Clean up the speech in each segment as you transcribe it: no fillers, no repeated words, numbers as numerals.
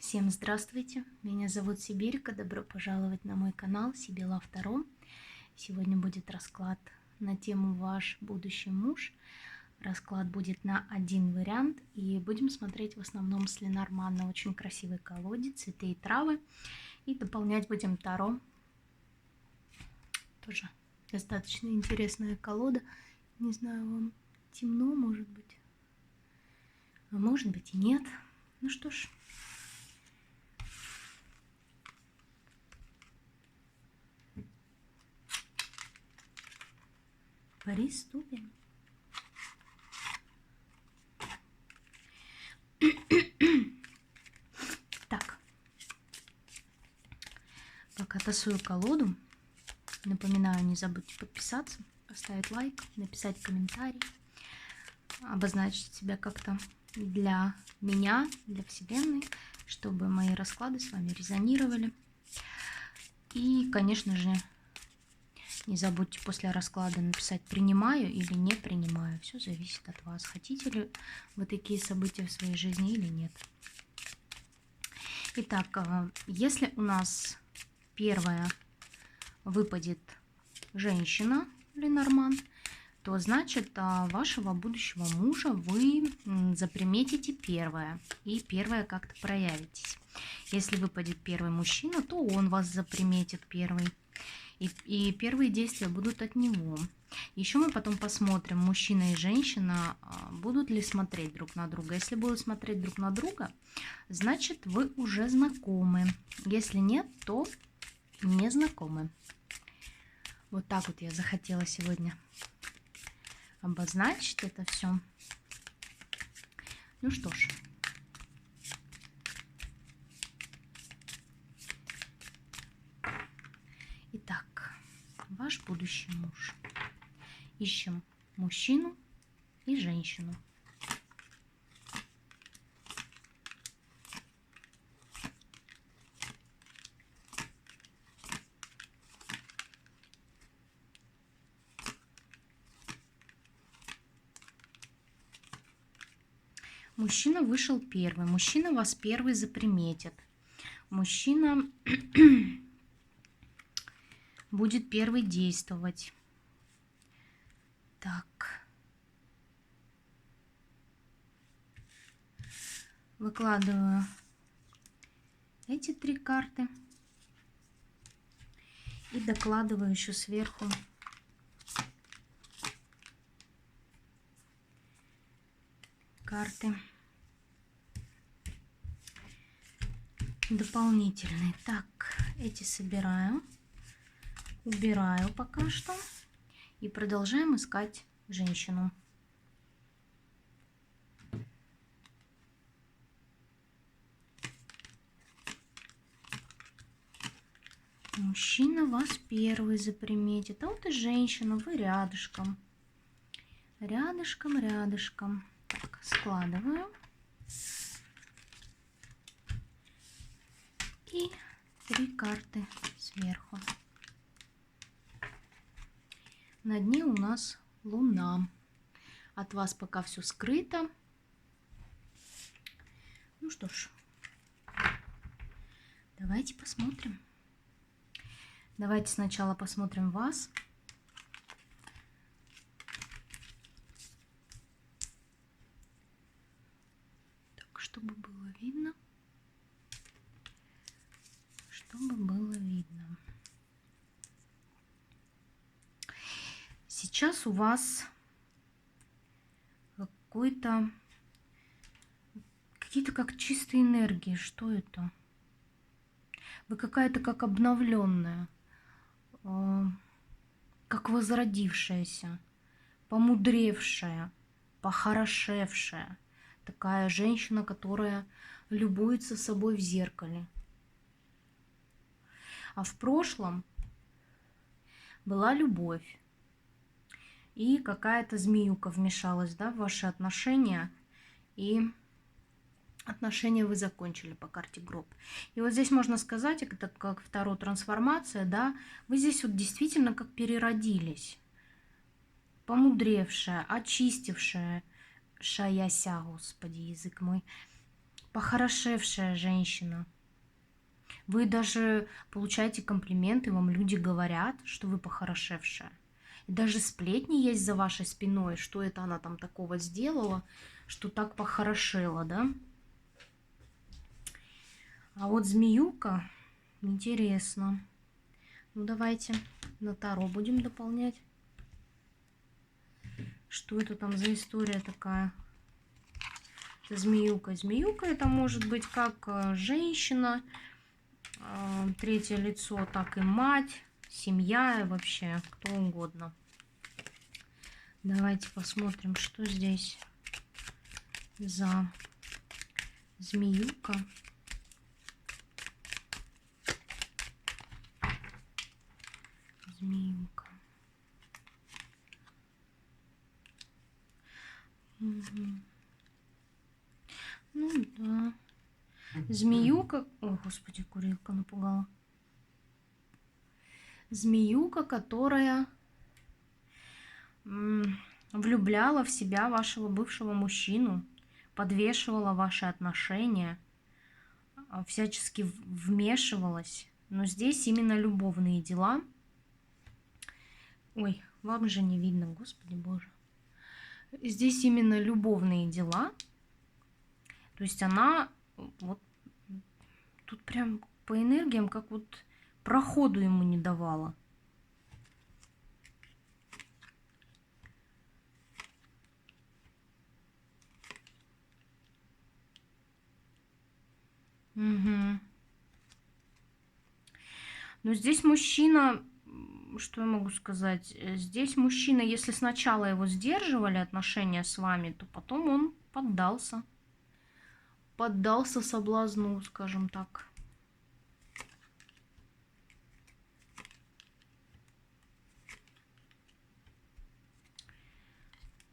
Всем здравствуйте, меня зовут Сибирика, добро пожаловать на мой канал Сибила Втором. Сегодня будет расклад на тему «Ваш будущий муж». Расклад будет на один вариант, и будем смотреть в основном с Ленорман на очень красивой колоде «Цветы и травы». И дополнять будем Таро. Тоже достаточно интересная колода. Не знаю, вам темно, может быть. А может быть и нет. Ну что ж. Приступим. Так, пока тасую колоду, напоминаю, не забудьте подписаться, поставить лайк, написать комментарий, обозначить себя как-то для меня, для Вселенной, чтобы мои расклады с вами резонировали. И, конечно же, не забудьте после расклада написать «принимаю» или «не принимаю». Все зависит от вас, хотите ли вы такие события в своей жизни или нет. Итак, если у нас первая выпадет женщина Ленорман, то значит вашего будущего мужа вы заприметите первое. И первое как-то проявитесь. Если выпадет первый мужчина, то он вас заприметит первый. И первые действия будут от него. Еще мы потом посмотрим, мужчина и женщина будут ли смотреть друг на друга. Если будут смотреть друг на друга, значит вы уже знакомы. Если нет, то не знакомы. Вот так вот я захотела сегодня обозначить это все. Ну что ж. Итак, ваш будущий муж. Ищем мужчину и женщину. Мужчина вышел первый. Мужчина вас первый заприметит. Мужчина будет первый действовать. Так. Выкладываю эти три карты. И докладываю еще сверху карты дополнительные. Так, эти собираю, убираю пока что и продолжаем искать женщину. Мужчина вас первый заприметит, а вот и женщина, вы рядышком. Рядышком, рядышком. Так, складываю. И три карты сверху. На дне у нас Луна. От вас пока все скрыто. Ну что ж, давайте посмотрим. Давайте сначала посмотрим вас. Так, чтобы было видно. Чтобы было видно. Сейчас у вас какие-то как чистые энергии. Что это? Вы какая-то как обновленная, как возродившаяся, помудревшая, похорошевшая. Такая женщина, которая любуется собой в зеркале. А в прошлом была любовь. И какая-то змеюка вмешалась, да, в ваши отношения. И отношения вы закончили по карте гроб. И вот здесь можно сказать, это как вторая трансформация, да, вы здесь вот действительно как переродились. Помудревшая, очистившая, шаяся, господи, язык мой, похорошевшая женщина. Вы даже получаете комплименты, вам люди говорят, что вы похорошевшая. И даже сплетни есть за вашей спиной, что это она там такого сделала, что так похорошела, да? А вот змеюка, интересно. Ну, давайте на Таро будем дополнять. Что это там за история такая? Это змеюка. Змеюка это может быть как женщина, третье лицо, так и мать, семья и вообще кто угодно. Давайте посмотрим, что здесь за змеюка. Змеюка. Угу. Ну да. Змеюка... О, господи, курилка напугала. Змеюка, которая влюбляла в себя вашего бывшего мужчину, подвешивала ваши отношения, всячески вмешивалась. Но здесь именно любовные дела. Ой, вам же не видно, господи боже. Здесь именно любовные дела. То есть она вот тут прям по энергиям как вот проходу ему не давала. Угу. Но здесь мужчина, что я могу сказать? Здесь мужчина, если сначала его сдерживали отношения с вами, то потом он поддался. Поддался соблазну, скажем так.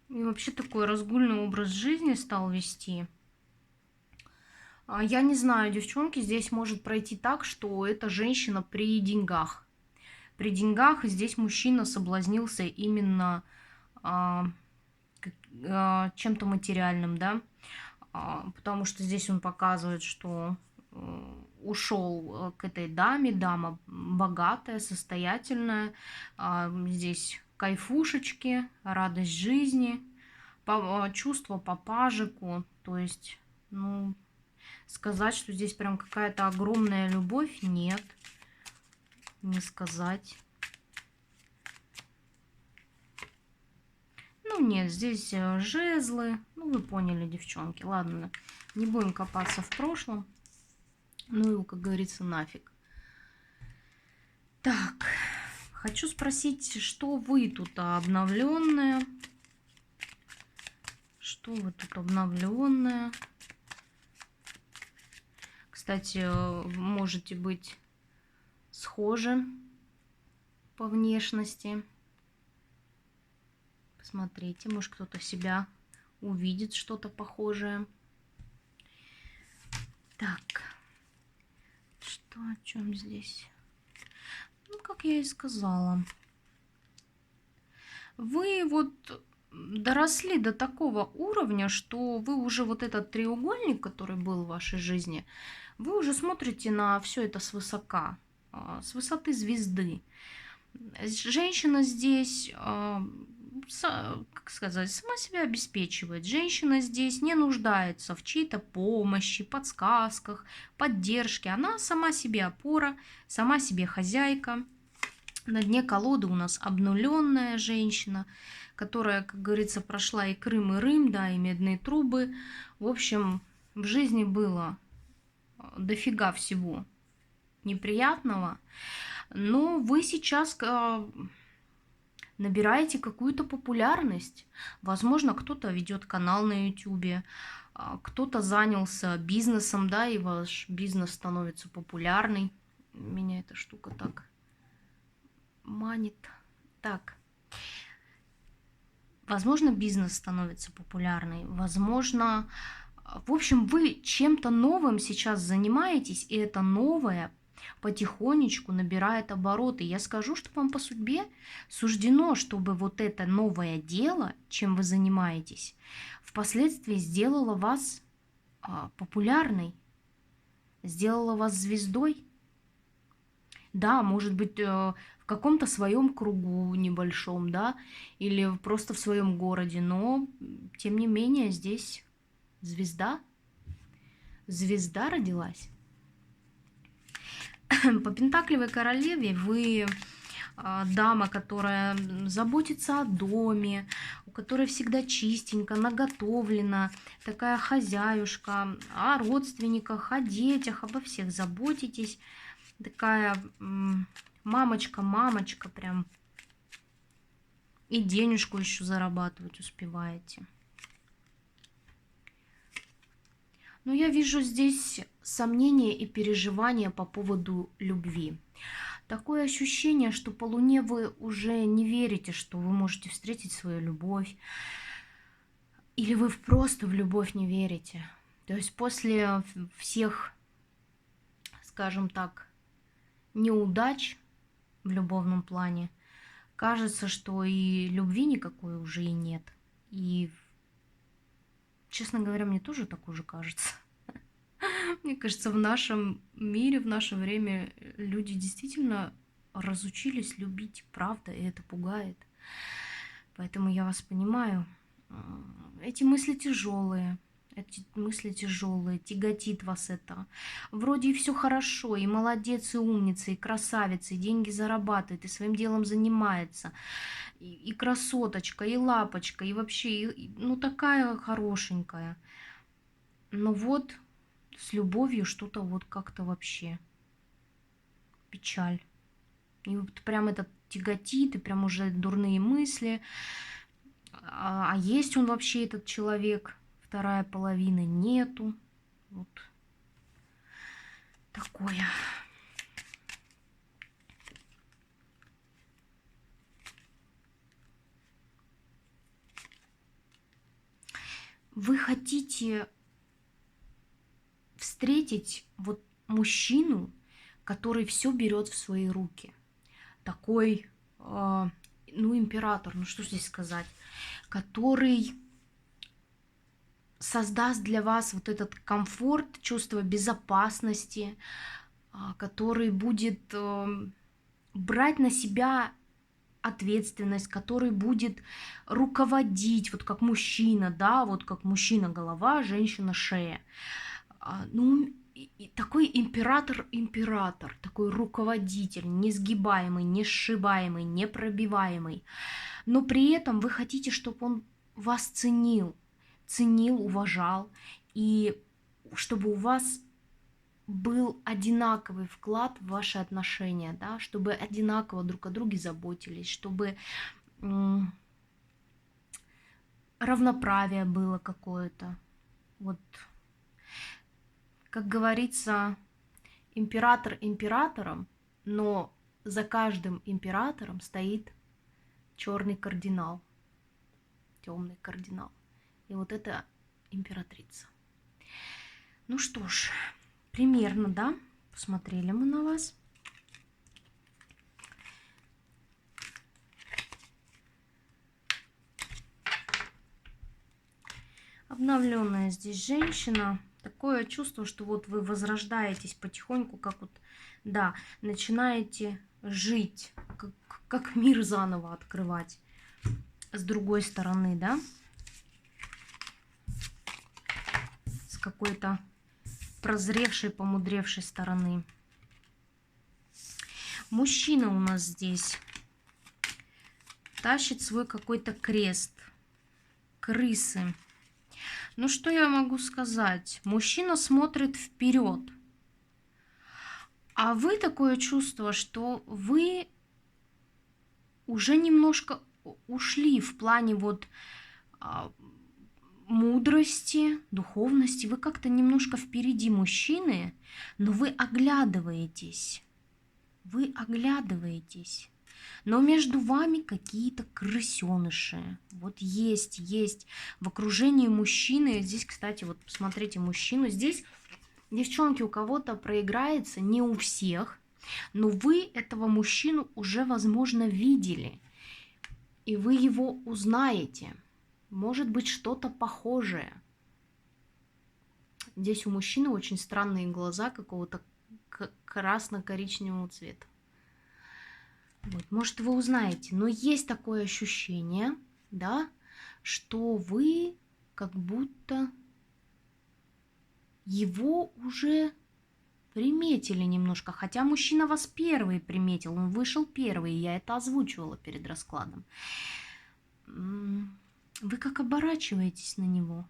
И вообще такой разгульный образ жизни стал вести. Я не знаю, девчонки, здесь может пройти так, что эта женщина при деньгах. При деньгах здесь мужчина соблазнился именно чем-то материальным, да, потому что здесь он показывает, что ушел к этой даме, дама богатая, состоятельная, здесь кайфушечки, радость жизни, чувство по пажику, то есть, ну, сказать, что здесь прям какая-то огромная любовь, нет, не сказать. Ну, нет, здесь жезлы, ну, вы поняли, девчонки, ладно, не будем копаться в прошлом, ну, его, как говорится, нафиг. Так, хочу спросить, что вы тут обновленное? Что вы тут обновленное? Кстати, можете быть схожи по внешности. Посмотрите, может кто-то себя увидит что-то похожее. Так, что о чем здесь? Ну, как я и сказала. Вы вот доросли до такого уровня, что вы уже вот этот треугольник, который был в вашей жизни, вы уже смотрите на все это свысока, с высоты звезды. Женщина здесь, как сказать, сама себя обеспечивает. Женщина здесь не нуждается в чьей-то помощи, подсказках, поддержке. Она сама себе опора, сама себе хозяйка. На дне колоды у нас обнуленная женщина, которая, как говорится, прошла и Крым, и Рим, да, и медные трубы. В общем, в жизни было дофига всего неприятного. Но вы сейчас набираете какую-то популярность. Возможно, кто-то ведет канал на YouTube, кто-то занялся бизнесом, да, и ваш бизнес становится популярный. Меня эта штука так манит. Так. Возможно, бизнес становится популярный. Возможно, в общем, вы чем-то новым сейчас занимаетесь, и это новое потихонечку набирает обороты. Я скажу, что вам по судьбе суждено, чтобы вот это новое дело, чем вы занимаетесь, впоследствии сделало вас популярной, сделала вас звездой. Да, может быть, в каком-то своем кругу небольшом, да, или просто в своем городе, но, тем не менее, здесь звезда. Звезда родилась. По Пентаклевой королеве вы дама, которая заботится о доме, у которой всегда чистенько, наготовлена, такая хозяюшка, о родственниках, о детях, обо всех заботитесь. Такая мамочка прям. И денежку еще зарабатывать успеваете. Но я вижу здесь сомнения и переживания по поводу любви. Такое ощущение, что по Луне вы уже не верите, что вы можете встретить свою любовь. Или вы просто в любовь не верите. То есть после всех, скажем так, неудач в любовном плане, кажется, что и любви никакой уже и нет. И, честно говоря, мне тоже так уже кажется. Мне кажется, в нашем мире, в наше время люди действительно разучились любить, правда, и это пугает. Поэтому я вас понимаю. Эти мысли тяжелые, тяготит вас это. Вроде и все хорошо, и молодец, и умница, и красавица, и деньги зарабатывает, и своим делом занимается, и красоточка, и лапочка, и вообще, ну такая хорошенькая. Но вот с любовью что-то вот как-то вообще печаль. И вот прям это тяготит, и прям уже дурные мысли. А есть он вообще, этот человек? Вторая половина нету. Вот такое. Вы хотите встретить вот мужчину, который все берет в свои руки. Такой, ну, император, ну что здесь сказать, который создаст для вас вот этот комфорт, чувство безопасности, который будет брать на себя ответственность, который будет руководить, вот как мужчина, да, вот как мужчина голова, женщина шея. Ну, и такой император, такой руководитель, несгибаемый, несшибаемый, непробиваемый. Но при этом вы хотите, чтобы он вас ценил, уважал, и чтобы у вас был одинаковый вклад в ваши отношения, да, чтобы одинаково друг о друге заботились, чтобы равноправие было какое-то. Вот, как говорится, император императором, но за каждым императором стоит черный кардинал, темный кардинал. И вот это императрица. Ну что ж, примерно, да? Посмотрели мы на вас. Обновленная здесь женщина. Такое чувство, что вот вы возрождаетесь потихоньку, как вот, да, начинаете жить, как мир заново открывать. С другой стороны, да? С какой-то прозревшей, помудревшей стороны. Мужчина у нас здесь тащит свой какой-то крест. Крысы. Ну что я могу сказать? Мужчина смотрит вперед. А вы такое чувство, что вы уже немножко ушли в плане вот мудрости, духовности. Вы как-то немножко впереди мужчины, но вы оглядываетесь. Вы оглядываетесь. Но между вами какие-то крысеныши. Вот есть в окружении мужчины. Здесь, кстати, вот посмотрите мужчину. Здесь, девчонки, у кого-то проиграется, не у всех. Но вы этого мужчину уже, возможно, видели. И вы его узнаете. Может быть, что-то похожее. Здесь у мужчины очень странные глаза какого-то красно-коричневого цвета. Вот, может, вы узнаете, но есть такое ощущение, да, что вы как будто его уже приметили немножко, хотя мужчина вас первый приметил, он вышел первый, и я это озвучивала перед раскладом. Вы как оборачиваетесь на него,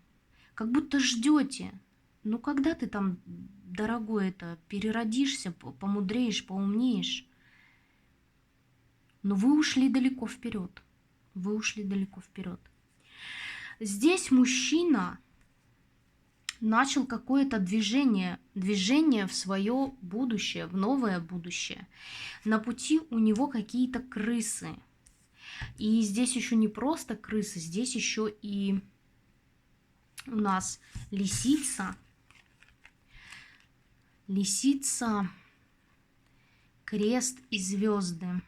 как будто ждете. Ну, когда ты там, дорогой, это переродишься, помудреешь, поумнеешь. Но вы ушли далеко вперед. Вы ушли далеко вперед. Здесь мужчина начал какое-то движение в свое будущее, в новое будущее. На пути у него какие-то крысы. И здесь еще не просто крысы, здесь еще и у нас лисица. Лисица, крест и звезды.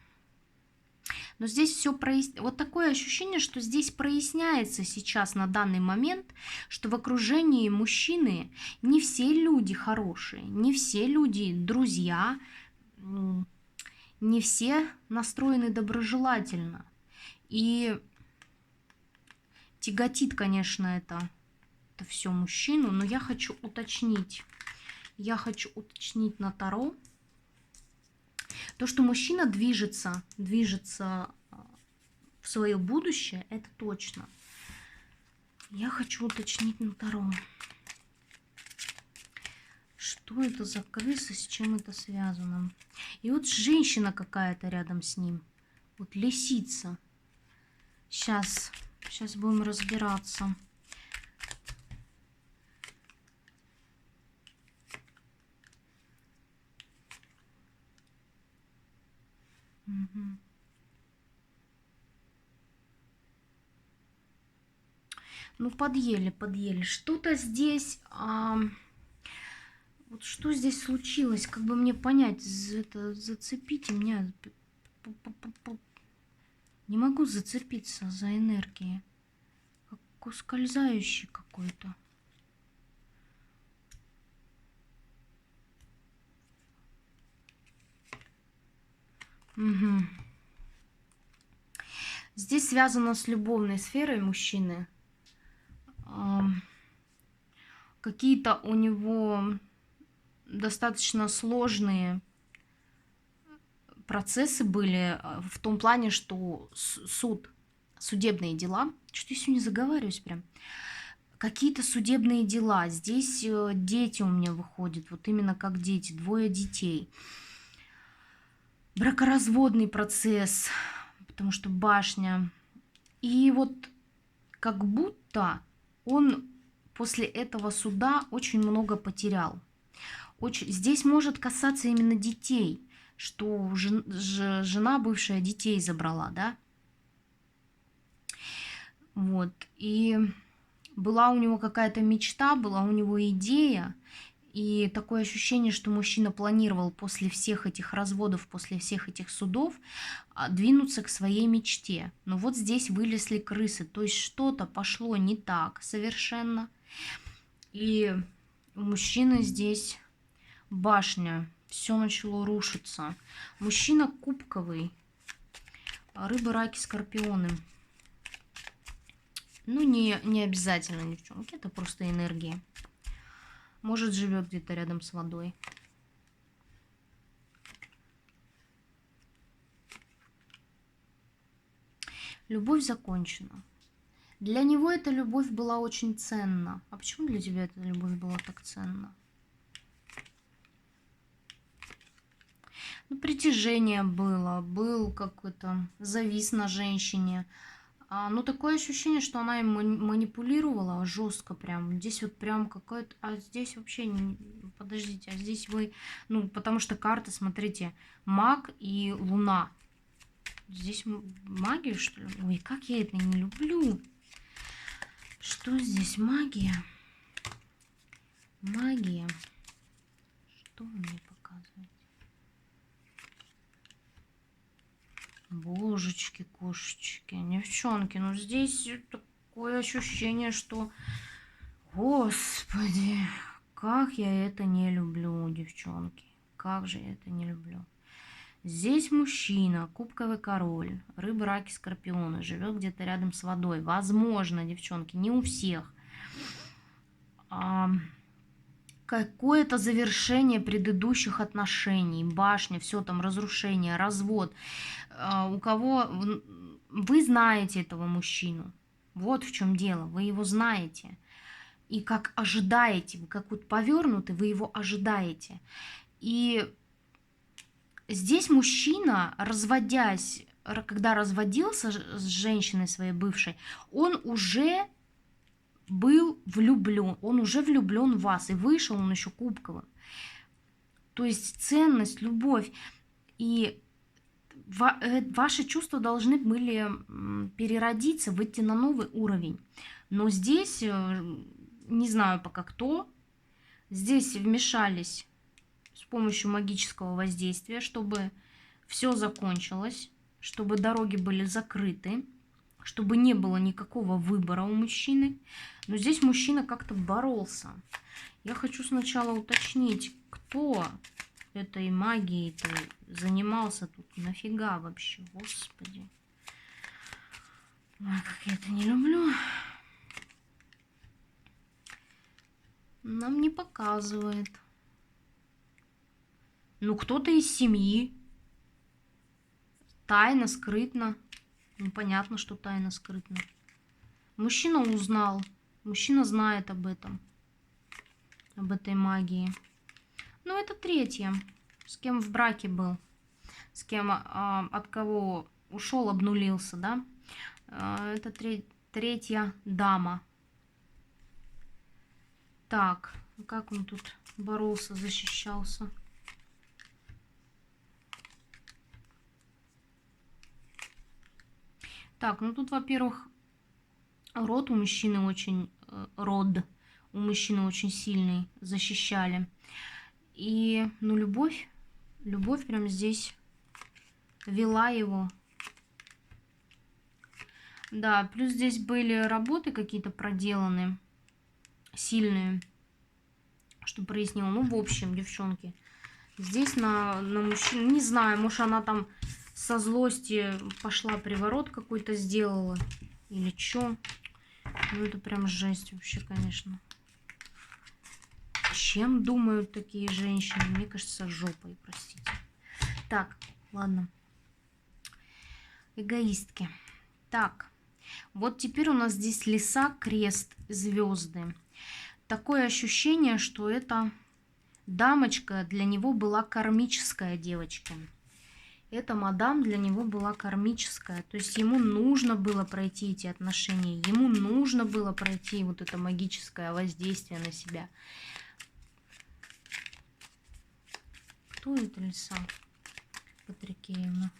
Но здесь все проясняется. Вот такое ощущение, что здесь проясняется сейчас на данный момент, что в окружении мужчины не все люди хорошие, не все люди друзья, не все настроены доброжелательно. И тяготит, конечно, это все мужчину, но я хочу уточнить. Я хочу уточнить на Таро. То, что мужчина движется в свое будущее, это точно. Я хочу уточнить на Таро. Что это за крыса, с чем это связано? И вот женщина какая-то рядом с ним. Вот лисица. Сейчас будем разбираться. Угу. Ну, подъели. Что-то здесь... Вот что здесь случилось? Как бы мне понять? Зацепите меня. Не могу зацепиться за энергии. Как ускользающий какой-то. Угу. Здесь связано с любовной сферой мужчины. Какие-то у него достаточно сложные процессы были в том плане, что судебные дела, что-то я сегодня заговариваюсь прям, какие-то судебные дела. Здесь дети у меня выходят, вот именно как дети, 2 детей. Бракоразводный процесс, потому что башня. И вот как будто он после этого суда очень много потерял. Здесь может касаться именно детей, что жена бывшая детей забрала, да? Вот. И была у него какая-то мечта, была у него идея, и такое ощущение, что мужчина планировал после всех этих разводов, после всех этих судов двинуться к своей мечте. Но вот здесь вылезли крысы, то есть что-то пошло не так совершенно. И у мужчины здесь башня, все начало рушиться. Мужчина кубковый, рыбы, раки, скорпионы. Ну, не обязательно, девчонки, это просто энергия. Может, живет где-то рядом с водой. Любовь закончена. Для него эта любовь была очень ценна. А почему для тебя эта любовь была так ценна? Ну, притяжение было, был какой-то, завис на женщине. Ну, такое ощущение, что она им манипулировала жестко прям. Здесь вот прям какое-то... А здесь вообще не... Подождите, а здесь вы... Ну, потому что карта, смотрите, маг и луна. Здесь магия, что ли? Ой, как я это не люблю. Что здесь? Магия? Магия. Что вы мне показываете? Божечки, кошечки, девчонки, ну здесь такое ощущение, что... Господи, Как я это не люблю, девчонки. Как же я это не люблю. Здесь мужчина, кубковый король, рыбы, раки, скорпионы, живет где-то рядом с водой. Возможно, девчонки, не у всех. Какое-то завершение предыдущих отношений, башня, все там, разрушение, развод. У кого... Вы знаете этого мужчину. Вот в чем дело. Вы его знаете. И как ожидаете, вы как вот повернуты, вы его ожидаете. И здесь мужчина, разводясь, когда разводился с женщиной своей бывшей, он уже был влюблен, он уже влюблен в вас, и вышел он еще кубковым. То есть ценность, любовь. И ваши чувства должны были переродиться, выйти на новый уровень. Но здесь, не знаю пока кто, здесь вмешались с помощью магического воздействия, чтобы все закончилось, чтобы дороги были закрыты, чтобы не было никакого выбора у мужчины. Но здесь мужчина как-то боролся. Я хочу сначала уточнить, кто этой магией-то занимался тут. Нафига вообще, господи. Ой, как я это не люблю. Нам не показывает. Ну, кто-то из семьи. Тайно, скрытно. Ну, понятно, что тайно, скрытно. Мужчина узнал. Мужчина знает об этом. Об этой магии. Ну, это третья. С кем в браке был. С кем, от кого ушел, обнулился, да? Это третья дама. Так, как он тут боролся, защищался? Так, ну тут, во-первых, род у мужчины очень... Род у мужчины очень сильный, защищали. И, ну, любовь прям здесь вела его. Да, плюс здесь были работы какие-то проделаны, сильные, что прояснило. Ну, в общем, девчонки, здесь на мужчину, не знаю, может, она там со злости пошла, приворот какой-то сделала, или что. Ну, это прям жесть вообще, конечно. Чем думают такие женщины? Мне кажется, жопой, простите. Так, ладно. Эгоистки. Так, вот теперь у нас здесь леса, крест, звезды. Такое ощущение, что эта дамочка для него была кармическая, девочка. Эта мадам для него была кармическая. То есть ему нужно было пройти эти отношения. Ему нужно было пройти вот это магическое воздействие на себя. Кто это, лиса Патрикеевна?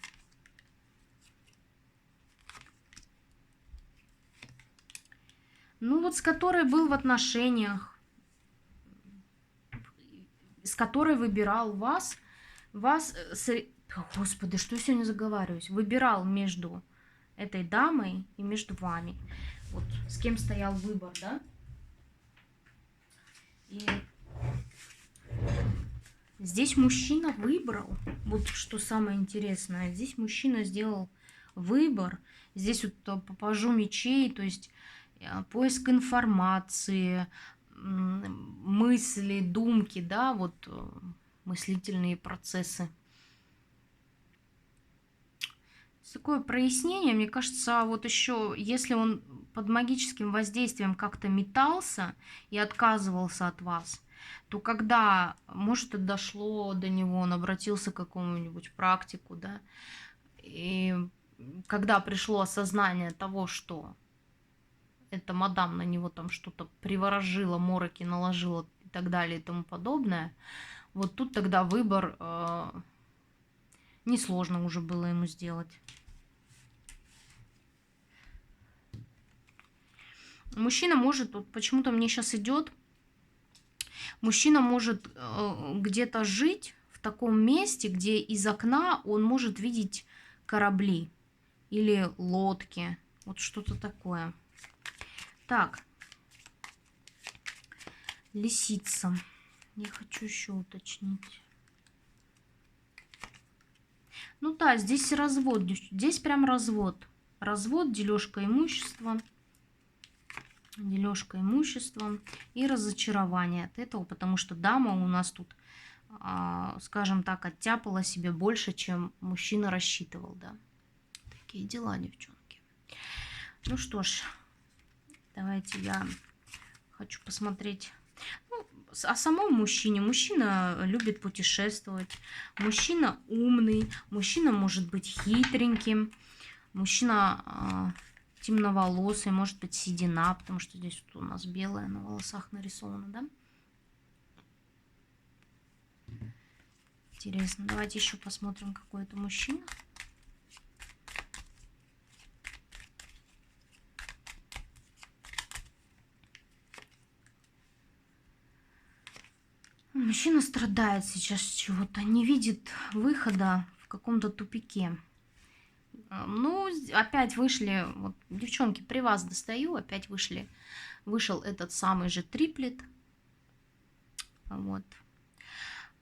Ну вот с которой был в отношениях, с которой выбирал вас, Господи, что я сегодня заговариваюсь? Выбирал между этой дамой и между вами. Вот с кем стоял выбор, да? И здесь мужчина выбрал. Вот что самое интересное. Здесь мужчина сделал выбор. Здесь вот пажу мечей, то есть поиск информации, мысли, думки, да, вот мыслительные процессы. Такое прояснение, мне кажется, вот еще, если он под магическим воздействием как-то метался и отказывался от вас, то когда, может, это дошло до него, он обратился к какому-нибудь практику, да, и когда пришло осознание того, что эта мадам на него там что-то приворожила, мороки наложила и так далее и тому подобное, вот тут тогда выбор несложно уже было ему сделать. Мужчина может, вот почему-то мне сейчас идет, мужчина может где-то жить в таком месте, где из окна он может видеть корабли или лодки, вот что-то такое. Так, Лисица. Я хочу еще уточнить. Ну да, здесь развод. Здесь прям развод. Развод, дележка имущества. Дележка имущества и разочарование от этого, потому что дама у нас тут, скажем так, оттяпала себе больше, чем мужчина рассчитывал, да. Такие дела, девчонки. Ну что ж, давайте я хочу посмотреть о самом мужчине. Мужчина любит путешествовать, мужчина умный, мужчина может быть хитреньким, мужчина темноволосый, может быть седина, потому что здесь вот у нас белое на волосах нарисовано, да? Интересно, давайте еще посмотрим, какой это мужчина. Мужчина страдает сейчас чего-то, не видит выхода в каком-то тупике. Ну, опять вышли, вот, девчонки, при вас достаю, опять вышел этот самый же триплет. Вот.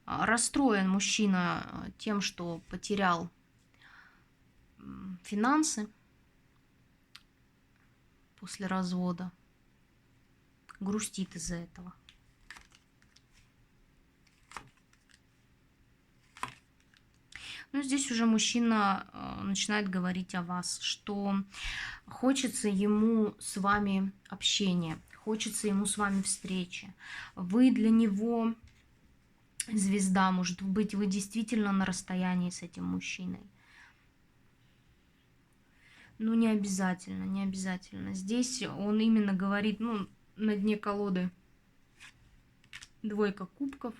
Расстроен мужчина тем, что потерял финансы после развода. Грустит из-за этого. Ну, здесь уже мужчина начинает говорить о вас, что хочется ему с вами общения, хочется ему с вами встречи. Вы для него звезда, может быть, вы действительно на расстоянии с этим мужчиной. Ну, не обязательно, не обязательно. Здесь он именно говорит, ну, на дне колоды двойка кубков.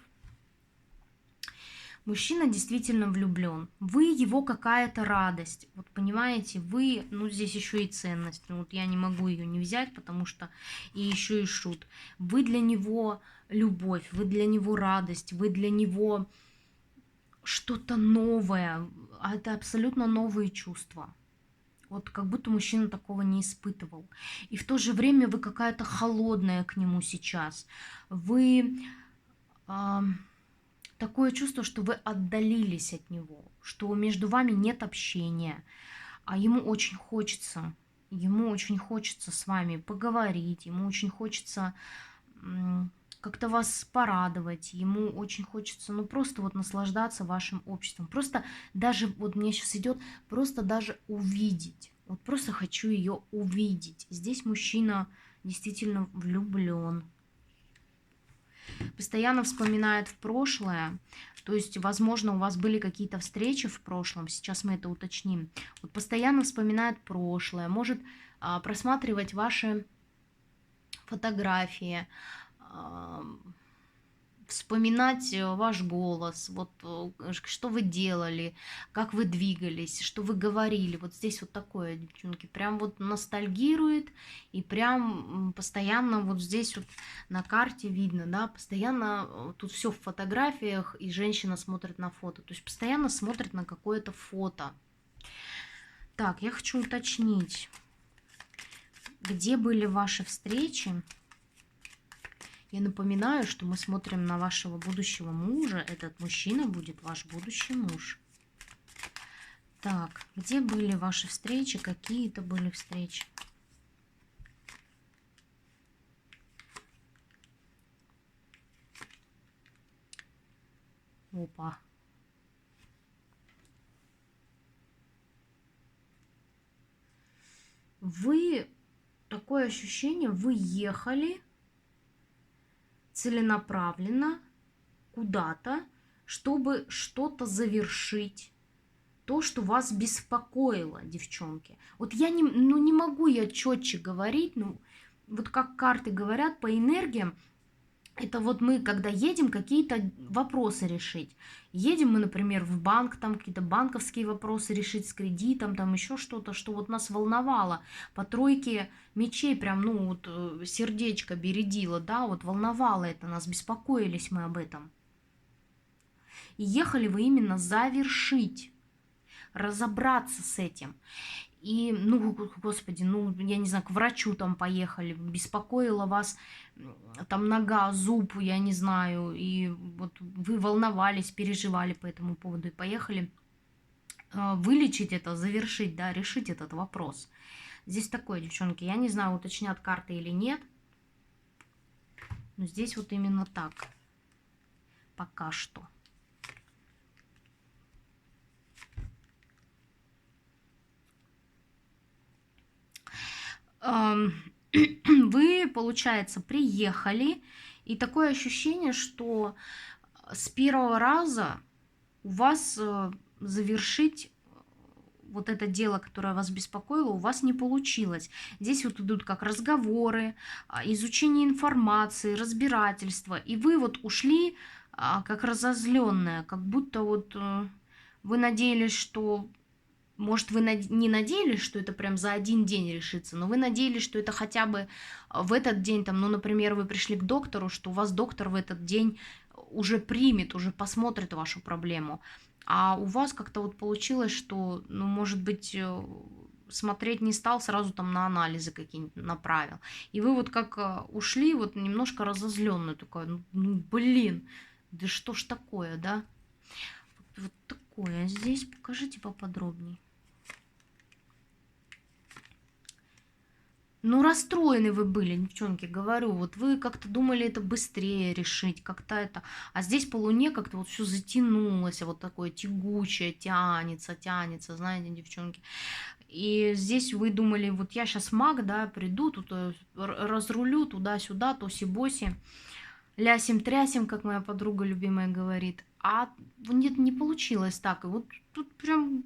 Мужчина действительно влюблен. Вы его какая-то радость. Вот понимаете, вы, ну здесь еще и ценность. Ну, вот я не могу ее не взять, потому что и еще и шут. Вы для него любовь, вы для него радость, вы для него что-то новое. А это абсолютно новые чувства. Вот как будто мужчина такого не испытывал. И в то же время вы какая-то холодная к нему сейчас. Вы... Такое чувство, что вы отдалились от него, что между вами нет общения, а ему очень хочется с вами поговорить, ему очень хочется как-то вас порадовать, ему очень хочется, ну, просто вот наслаждаться вашим обществом. Просто даже, вот мне сейчас идет, просто даже увидеть. Вот просто хочу ее увидеть. Здесь мужчина действительно влюблен. Постоянно вспоминает в прошлое, то есть, возможно, у вас были какие-то встречи в прошлом, сейчас мы это уточним. Вот постоянно вспоминает прошлое, может просматривать ваши фотографии, вспоминать ваш голос, вот что вы делали, как вы двигались, что вы говорили. Вот здесь вот такое, девчонки, прям вот ностальгирует, и прям постоянно вот здесь вот на карте видно, да, постоянно тут все в фотографиях, и женщина смотрит на фото, то есть постоянно смотрит на какое-то фото. Так, я хочу уточнить, где были ваши встречи. Я напоминаю, что мы смотрим на вашего будущего мужа. Этот мужчина будет ваш будущий муж. Так, где были ваши встречи? Какие это были встречи? Опа. Вы, такое ощущение, вы ехали целенаправленно куда-то, чтобы что-то завершить, то, что вас беспокоило, девчонки. Вот я не могу я четче говорить, ну, вот как карты говорят по энергиям, это вот мы, когда едем, какие-то вопросы решить. Едем мы, например, в банк, там какие-то банковские вопросы решить с кредитом, там еще что-то, что вот нас волновало. По тройке мечей прям, ну вот сердечко бередило, да, вот волновало это нас, беспокоились мы об этом. И ехали вы именно завершить. разобраться с этим. И, ну, господи, ну, я не знаю, к врачу там поехали, беспокоила вас там нога, зуб, я не знаю, и вот вы волновались, переживали по этому поводу, и поехали вылечить это, завершить, да, решить этот вопрос. Здесь такое, девчонки, я не знаю, уточнят карты или нет, но здесь вот именно так, пока что. Вы, получается, приехали, и такое ощущение, что с первого раза у вас завершить вот это дело, которое вас беспокоило, у вас не получилось. Здесь вот идут как разговоры, изучение информации, разбирательства, и вы вот ушли как разозленная, как будто вот вы надеялись, что... Может, вы не надеялись, что это прям за один день решится, но вы надеялись, что это хотя бы в этот день, там, ну, например, вы пришли к доктору, что у вас доктор в этот день уже примет, уже посмотрит вашу проблему. А у вас как-то вот получилось, что, ну, может быть, смотреть не стал, сразу там на анализы какие-нибудь направил. И вы вот как ушли, вот немножко разозленную, такая, ну, блин, да что ж такое, да? Вот такое. Здесь покажите поподробнее. Ну, расстроены вы были, девчонки, говорю. Вот вы как-то думали это быстрее решить, как-то это... А здесь по луне как-то вот все затянулось, вот такое тягучее, тянется, знаете, девчонки. И здесь вы думали, вот я сейчас маг, да, приду, тут разрулю туда-сюда, тоси-боси, лясим-трясим, как моя подруга любимая говорит. А нет, не получилось так. И вот тут прям...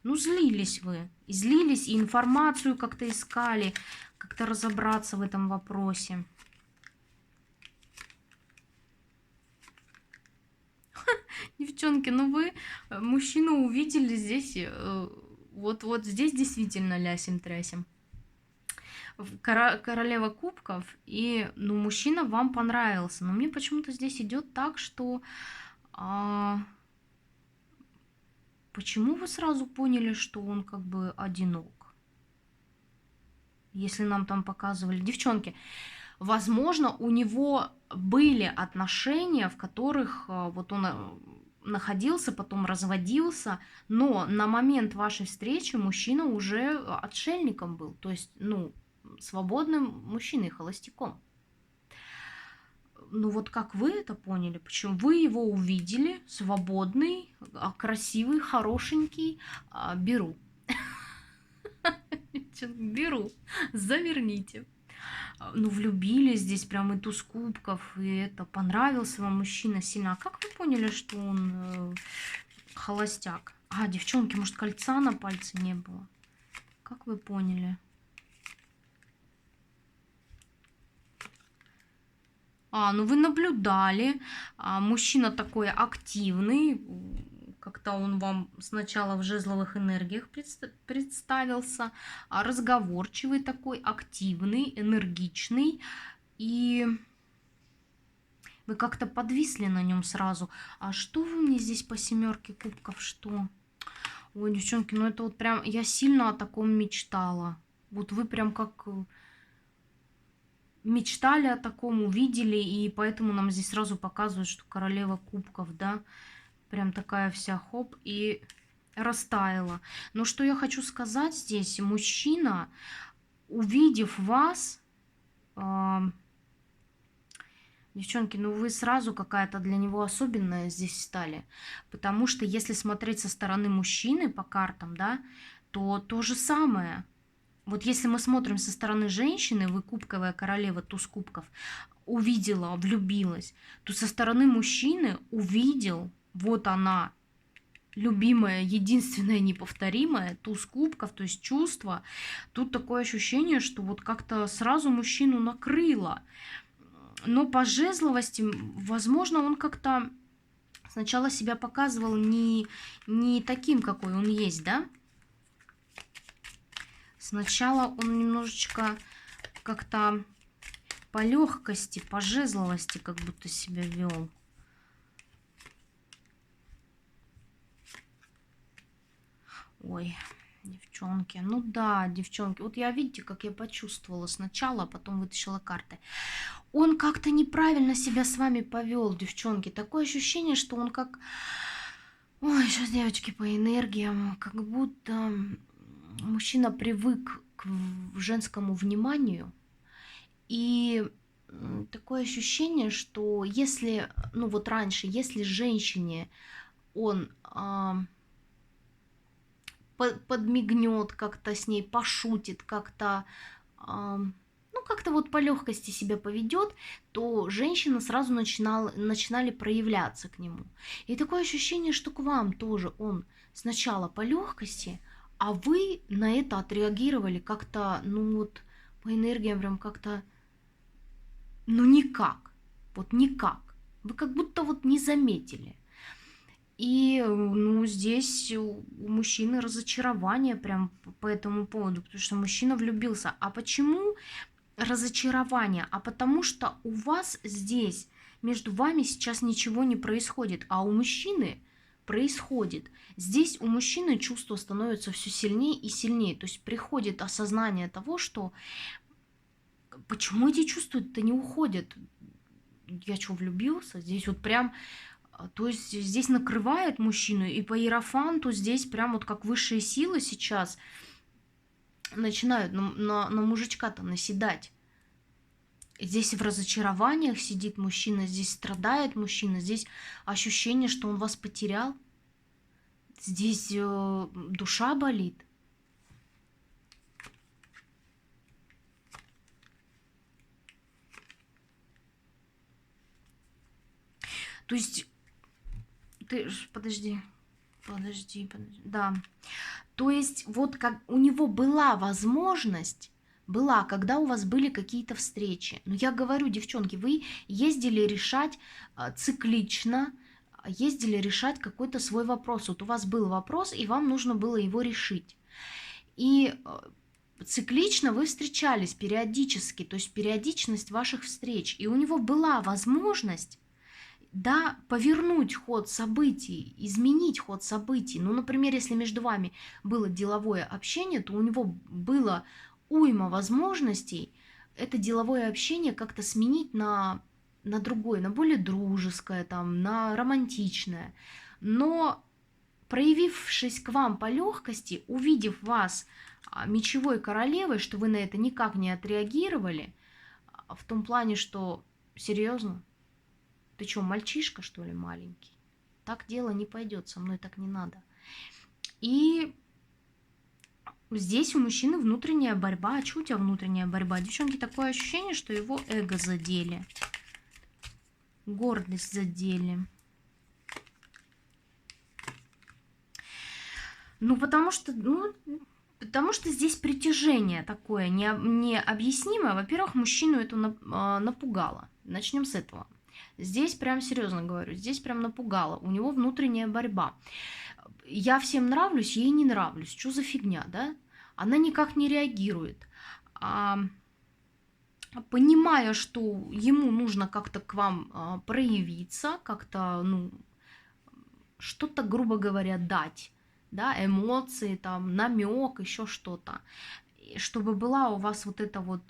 Ну, злились вы. И злились, и информацию как-то искали, как-то разобраться в этом вопросе. Девчонки, ну вы мужчину увидели здесь, вот здесь действительно лясим-трясим. Королева кубков, и, ну, мужчина вам понравился. Но мне почему-то здесь идет так, что... Почему вы сразу поняли, что он как бы одинок? Если нам там показывали... Девчонки, возможно, у него были отношения, в которых вот он находился, потом разводился, но на момент вашей встречи мужчина уже отшельником был, то есть, ну, свободным мужчиной, холостяком. Ну вот как вы это поняли? Почему вы его увидели, свободный, красивый, хорошенький? Беру. Беру. Заверните. Ну, влюбились здесь прям и туз кубков, и это понравился вам мужчина сильно. А как вы поняли, что он холостяк? Девчонки, может, кольца на пальце не было? Как вы поняли? Ну вы наблюдали, мужчина такой активный, как-то он вам сначала в жезловых энергиях представился, разговорчивый такой, активный, энергичный, и вы как-то подвисли на нем сразу. А что вы мне здесь по семерке кубков, что? Ой, девчонки, ну это вот прям, я сильно о таком мечтала. Вот вы прям как... мечтали о таком, увидели, и поэтому нам здесь сразу показывают, что королева кубков, да, прям такая вся хоп, и растаяла. Но что я хочу сказать здесь, мужчина, увидев вас, девчонки, ну вы сразу какая-то для него особенная здесь стали, потому что если смотреть со стороны мужчины по картам, да, то то же самое. Вот если мы смотрим со стороны женщины, вы кубковая королева, туз кубков, увидела, влюбилась, то со стороны мужчины увидел, вот она, любимая, единственная, неповторимая, туз кубков, то есть чувство. Тут такое ощущение, что вот как-то сразу мужчину накрыло. Но по жезловости, возможно, он как-то сначала себя показывал не таким, какой он есть, да? Сначала он немножечко как-то по легкости, по жезловости как будто себя вел. Ой, девчонки. Ну да, девчонки. Вот я, видите, как я почувствовала сначала, а потом вытащила карты. Он как-то неправильно себя с вами повел, девчонки. Такое ощущение, что он как... Ой, сейчас, девочки, по энергиям, как будто мужчина привык к женскому вниманию. И такое ощущение, что если, ну вот раньше, если женщине он подмигнет как-то с ней, пошутит, как-то, ну, как-то вот по легкости себя поведет, то женщины сразу начинали проявляться к нему. И такое ощущение, что к вам тоже он сначала по легкости, а вы на это отреагировали как-то, ну вот, по энергиям прям как-то, ну никак, вот никак. Вы как будто вот не заметили. И, ну, здесь у мужчины разочарование прям по этому поводу, потому что мужчина влюбился. А почему разочарование? А потому что у вас здесь, между вами сейчас ничего не происходит, а у мужчины происходит. Здесь у мужчины чувство становится все сильнее и сильнее. То есть приходит осознание того, что почему эти чувства-то не уходят? Я что, влюбился? Здесь вот прям... То есть здесь накрывает мужчину, и по иерофанту здесь прям вот как высшие силы сейчас начинают на мужичка-то наседать. Здесь в разочарованиях сидит мужчина, здесь страдает мужчина, здесь ощущение, что он вас потерял. Здесь душа болит. То есть... Подожди. Да. То есть вот как у него была возможность, была, когда у вас были какие-то встречи. Но я говорю, девчонки, вы ездили решать циклично, ездили решать какой-то свой вопрос. Вот у вас был вопрос, и вам нужно было его решить. И циклично вы встречались периодически, то есть периодичность ваших встреч. И у него была возможность, да, повернуть ход событий, изменить ход событий. Ну, например, если между вами было деловое общение, то у него было уйма возможностей это деловое общение как-то сменить на другое, на более дружеское, там, на романтичное. Но проявившись к вам по легкости, увидев вас мечевой королевой, что вы на это никак не отреагировали, в том плане, что серьезно, ты что, мальчишка, что ли, маленький? Так дело не пойдет, со мной так не надо. И здесь у мужчины внутренняя борьба. А что у тебя внутренняя борьба? Девчонки, такое ощущение, что его эго задели. Гордость задели. Ну, потому что здесь притяжение такое необъяснимое. Во-первых, мужчину это напугало. Начнем с этого. Здесь прям серьезно говорю, здесь прям напугало. У него внутренняя борьба. Я всем нравлюсь, ей не нравлюсь. Что за фигня, да? Она никак не реагирует. Понимая, что ему нужно как-то к вам проявиться, как-то, ну, что-то, грубо говоря, дать, да, эмоции, там, намек, еще что-то, чтобы была у вас вот эта вот...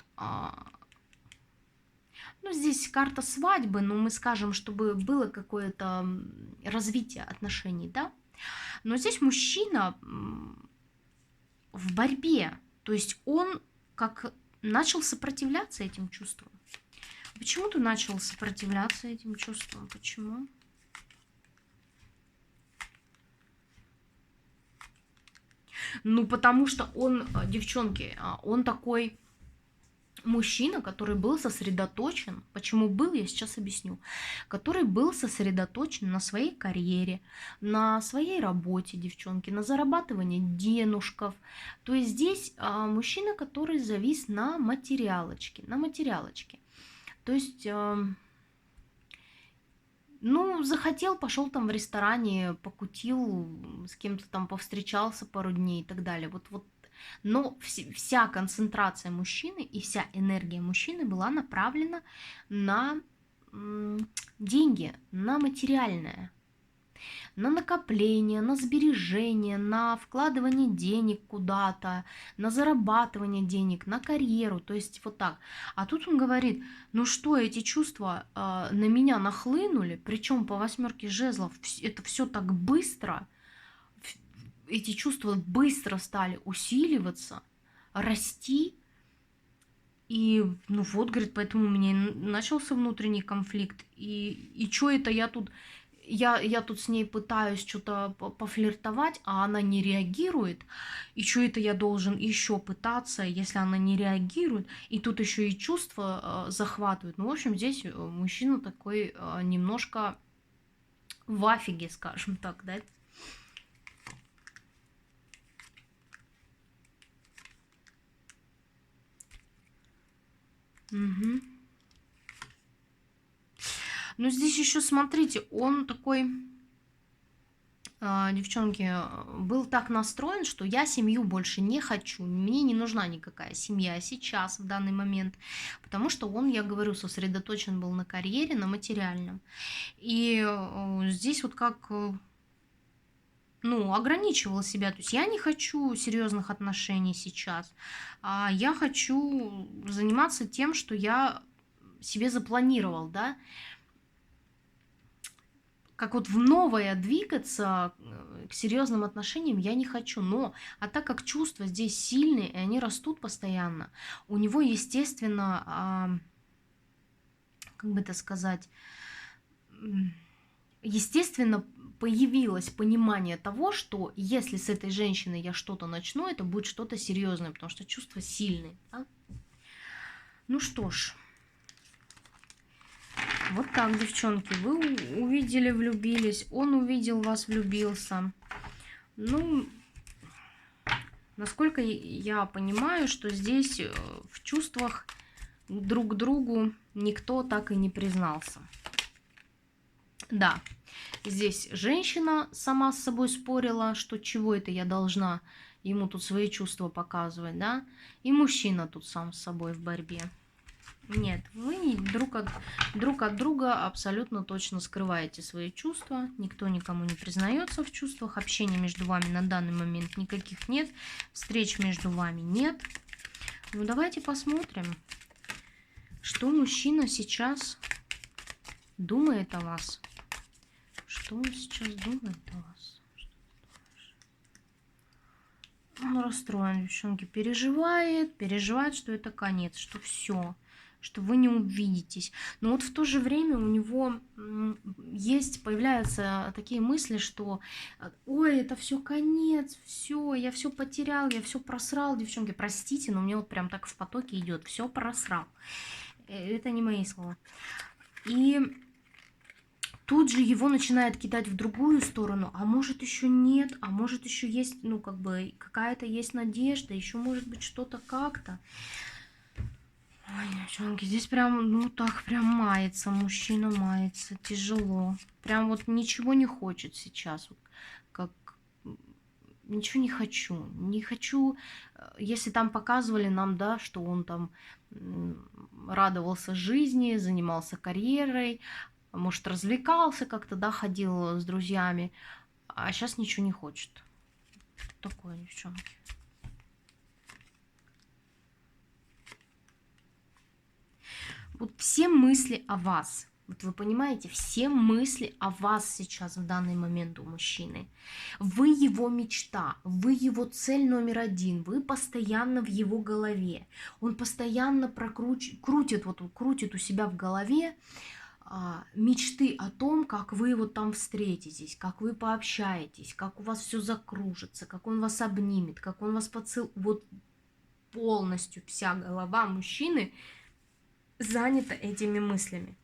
Ну, здесь карта свадьбы, но мы скажем, чтобы было какое-то развитие отношений, да. Но здесь мужчина в борьбе, то есть он как начал сопротивляться этим чувствам. Почему ты начал сопротивляться этим чувствам? Почему? Ну, потому что он, девчонки, он такой... Мужчина, который был сосредоточен, почему был, я сейчас объясню, который был сосредоточен на своей карьере, на своей работе, девчонки, на зарабатывании денежков. То есть здесь мужчина, который завис на материалочке, То есть, ну, захотел, пошел там в ресторане, покутил, с кем-то там повстречался пару дней и так далее. Вот. Но вся концентрация мужчины и вся энергия мужчины была направлена на деньги, на материальное. на накопление, на сбережение, на вкладывание денег куда-то, на зарабатывание денег, на карьеру, то есть вот так. А тут он говорит, ну что, эти чувства на меня нахлынули, причем по 8 жезлов это все так быстро, эти чувства быстро стали усиливаться, расти. И, ну вот, говорит, поэтому у меня и начался внутренний конфликт. И что это я тут, я тут с ней пытаюсь что-то пофлиртовать, а она не реагирует. И что это я должен еще пытаться, если она не реагирует. И тут еще и чувства захватывают. Ну, в общем, здесь мужчина такой немножко в афиге, скажем так, да. Угу. Но здесь еще, смотрите, он такой, девчонки, был так настроен, что я семью больше не хочу, мне не нужна никакая семья сейчас, в данный момент, потому что он, я говорю, сосредоточен был на карьере, на материальном. И здесь вот как, ну, ограничивал себя, то есть я не хочу серьезных отношений сейчас, а я хочу заниматься тем, что я себе запланировал, да, как вот в новое двигаться к серьезным отношениям я не хочу. Но, а так как чувства здесь сильные, и они растут постоянно, у него, естественно, как бы это сказать, естественно, появилось понимание того, что если с этой женщиной я что-то начну, это будет что-то серьезное, потому что чувства сильные. Да? Ну что ж. Вот так, девчонки, вы увидели, влюбились, он увидел вас, влюбился. Ну, насколько я понимаю, что здесь в чувствах друг к другу никто так и не признался. Да, здесь женщина сама с собой спорила, что чего это я должна ему тут свои чувства показывать, да, и мужчина тут сам с собой в борьбе. Нет, вы друг от друга абсолютно точно скрываете свои чувства. Никто никому не признается в чувствах. Общения между вами на данный момент никаких нет. Встреч между вами нет. Ну, давайте посмотрим, что мужчина сейчас думает о вас. Что он сейчас думает о вас? Он расстроен, девчонки. Переживает, что это конец, что все, что вы не увидитесь. Но вот в то же время у него появляются такие мысли, что ой, это все конец, все, я все потерял, я все просрал, девчонки, простите, но мне вот прям так в потоке идет, все просрал. Это не мои слова. И тут же его начинает кидать в другую сторону, а может еще нет, а может еще есть, ну как бы какая-то есть надежда, еще может быть что-то как-то. Ой, девчонки, здесь прям, ну так, прям мается, мужчина мается, тяжело. Прям вот ничего не хочет сейчас, вот, как ничего не хочу. Не хочу, если там показывали нам, да, что он там радовался жизни, занимался карьерой, может, развлекался как-то, да, ходил с друзьями, а сейчас ничего не хочет. Такое, девчонки. Вот все мысли о вас, вот вы понимаете, все мысли о вас сейчас в данный момент у мужчины. Вы его мечта, вы его цель номер один, вы постоянно в его голове. Он постоянно крутит у себя в голове мечты о том, как вы вот там встретитесь, как вы пообщаетесь, как у вас все закружится, как он вас обнимет, как он вас поцелует. Вот полностью вся голова мужчины занята этими мыслями.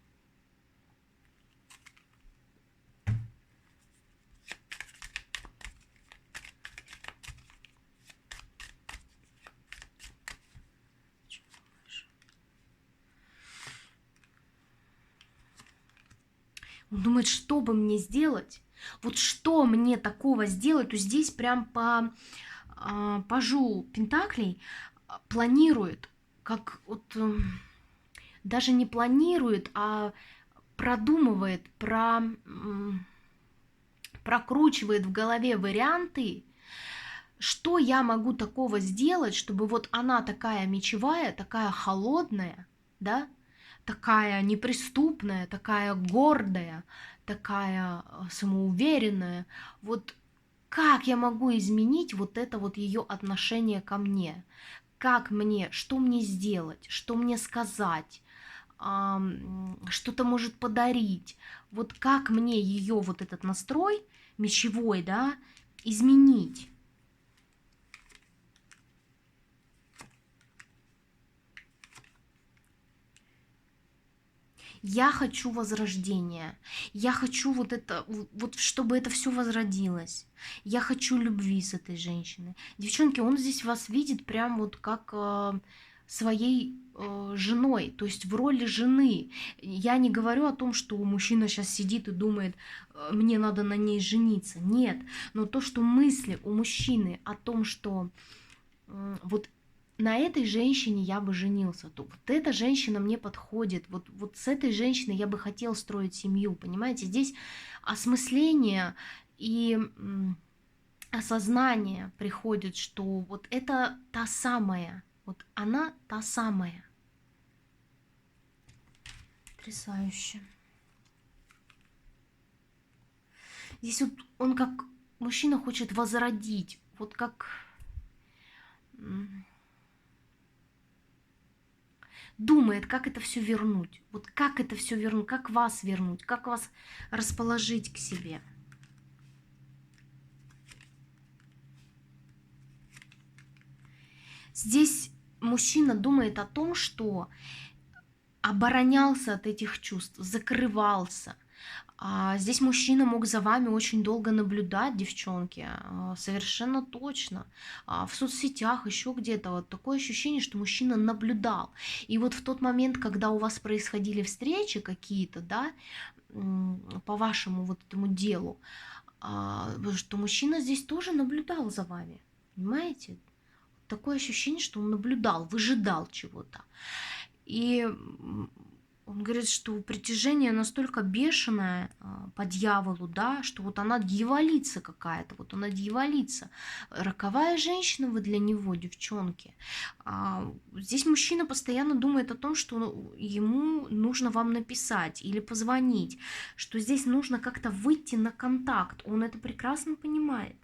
Он думает, что бы мне сделать, вот что мне такого сделать, то здесь прям по пажу Пентаклей планирует, как вот даже не планирует, а продумывает, прокручивает в голове варианты, что я могу такого сделать, чтобы вот она такая мечевая, такая холодная, да, такая неприступная, такая гордая, такая самоуверенная, вот как я могу изменить вот это вот ее отношение ко мне? Как мне, что мне сделать, что мне сказать, что-то может подарить? Вот как мне ее вот этот настрой мечевой, да, изменить? Я хочу возрождения. Я хочу вот это, вот чтобы это все возродилось. Я хочу любви с этой женщиной. Девчонки, он здесь вас видит прям вот как своей женой, то есть в роли жены. Я не говорю о том, что мужчина сейчас сидит и думает, мне надо на ней жениться. Нет, но то, что мысли у мужчины о том, что вот на этой женщине я бы женился, то вот эта женщина мне подходит, вот с этой женщиной я бы хотел строить семью, понимаете? Здесь осмысление и осознание приходит, что вот это та самая, вот она та самая. Потрясающе. Здесь вот он как мужчина хочет возродить, вот как думает, как это все вернуть. Вот как это все вернуть, как вас вернуть, как вас расположить к себе. Здесь мужчина думает о том, что оборонялся от этих чувств, закрывался. Здесь мужчина мог за вами очень долго наблюдать, девчонки, совершенно точно. В соцсетях, еще где-то, вот такое ощущение, что мужчина наблюдал. И вот в тот момент, когда у вас происходили встречи какие-то, да, по вашему вот этому делу, что мужчина здесь тоже наблюдал за вами, понимаете? Такое ощущение, что он наблюдал, выжидал чего-то. И он говорит, что притяжение настолько бешеное по дьяволу, да, что вот она дьяволица какая-то, вот она дьяволица. Роковая женщина вы для него, девчонки. Здесь мужчина постоянно думает о том, что ему нужно вам написать или позвонить, что здесь нужно как-то выйти на контакт. Он это прекрасно понимает.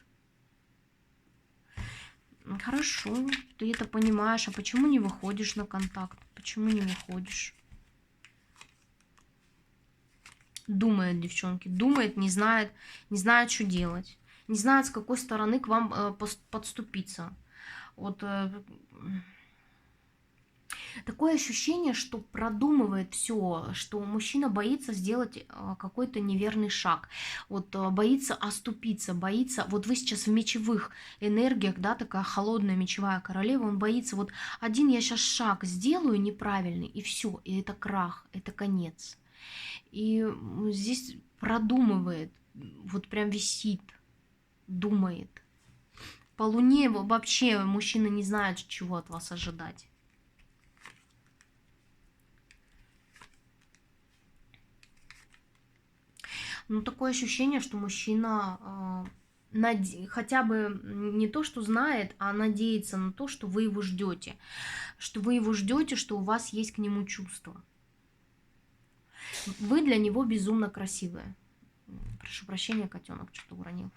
Хорошо, ты это понимаешь, а почему не выходишь на контакт? Почему не выходишь? Думает, девчонки, думает, не знает, что делать. Не знает, с какой стороны к вам подступиться. Вот такое ощущение, что продумывает все, что мужчина боится сделать какой-то неверный шаг, вот боится оступиться, боится, вот вы сейчас в мечевых энергиях, да, такая холодная мечевая королева, он боится, вот один я сейчас шаг сделаю неправильный, и все, и это крах, это конец. И здесь продумывает, вот прям висит, думает. По Луне вообще мужчина не знает, чего от вас ожидать. Ну, такое ощущение, что мужчина хотя бы не то, что знает, а надеется на то, что вы его ждете. Что вы его ждете, что у вас есть к нему чувства. Вы для него безумно красивая. Прошу прощения, котенок что-то уронил.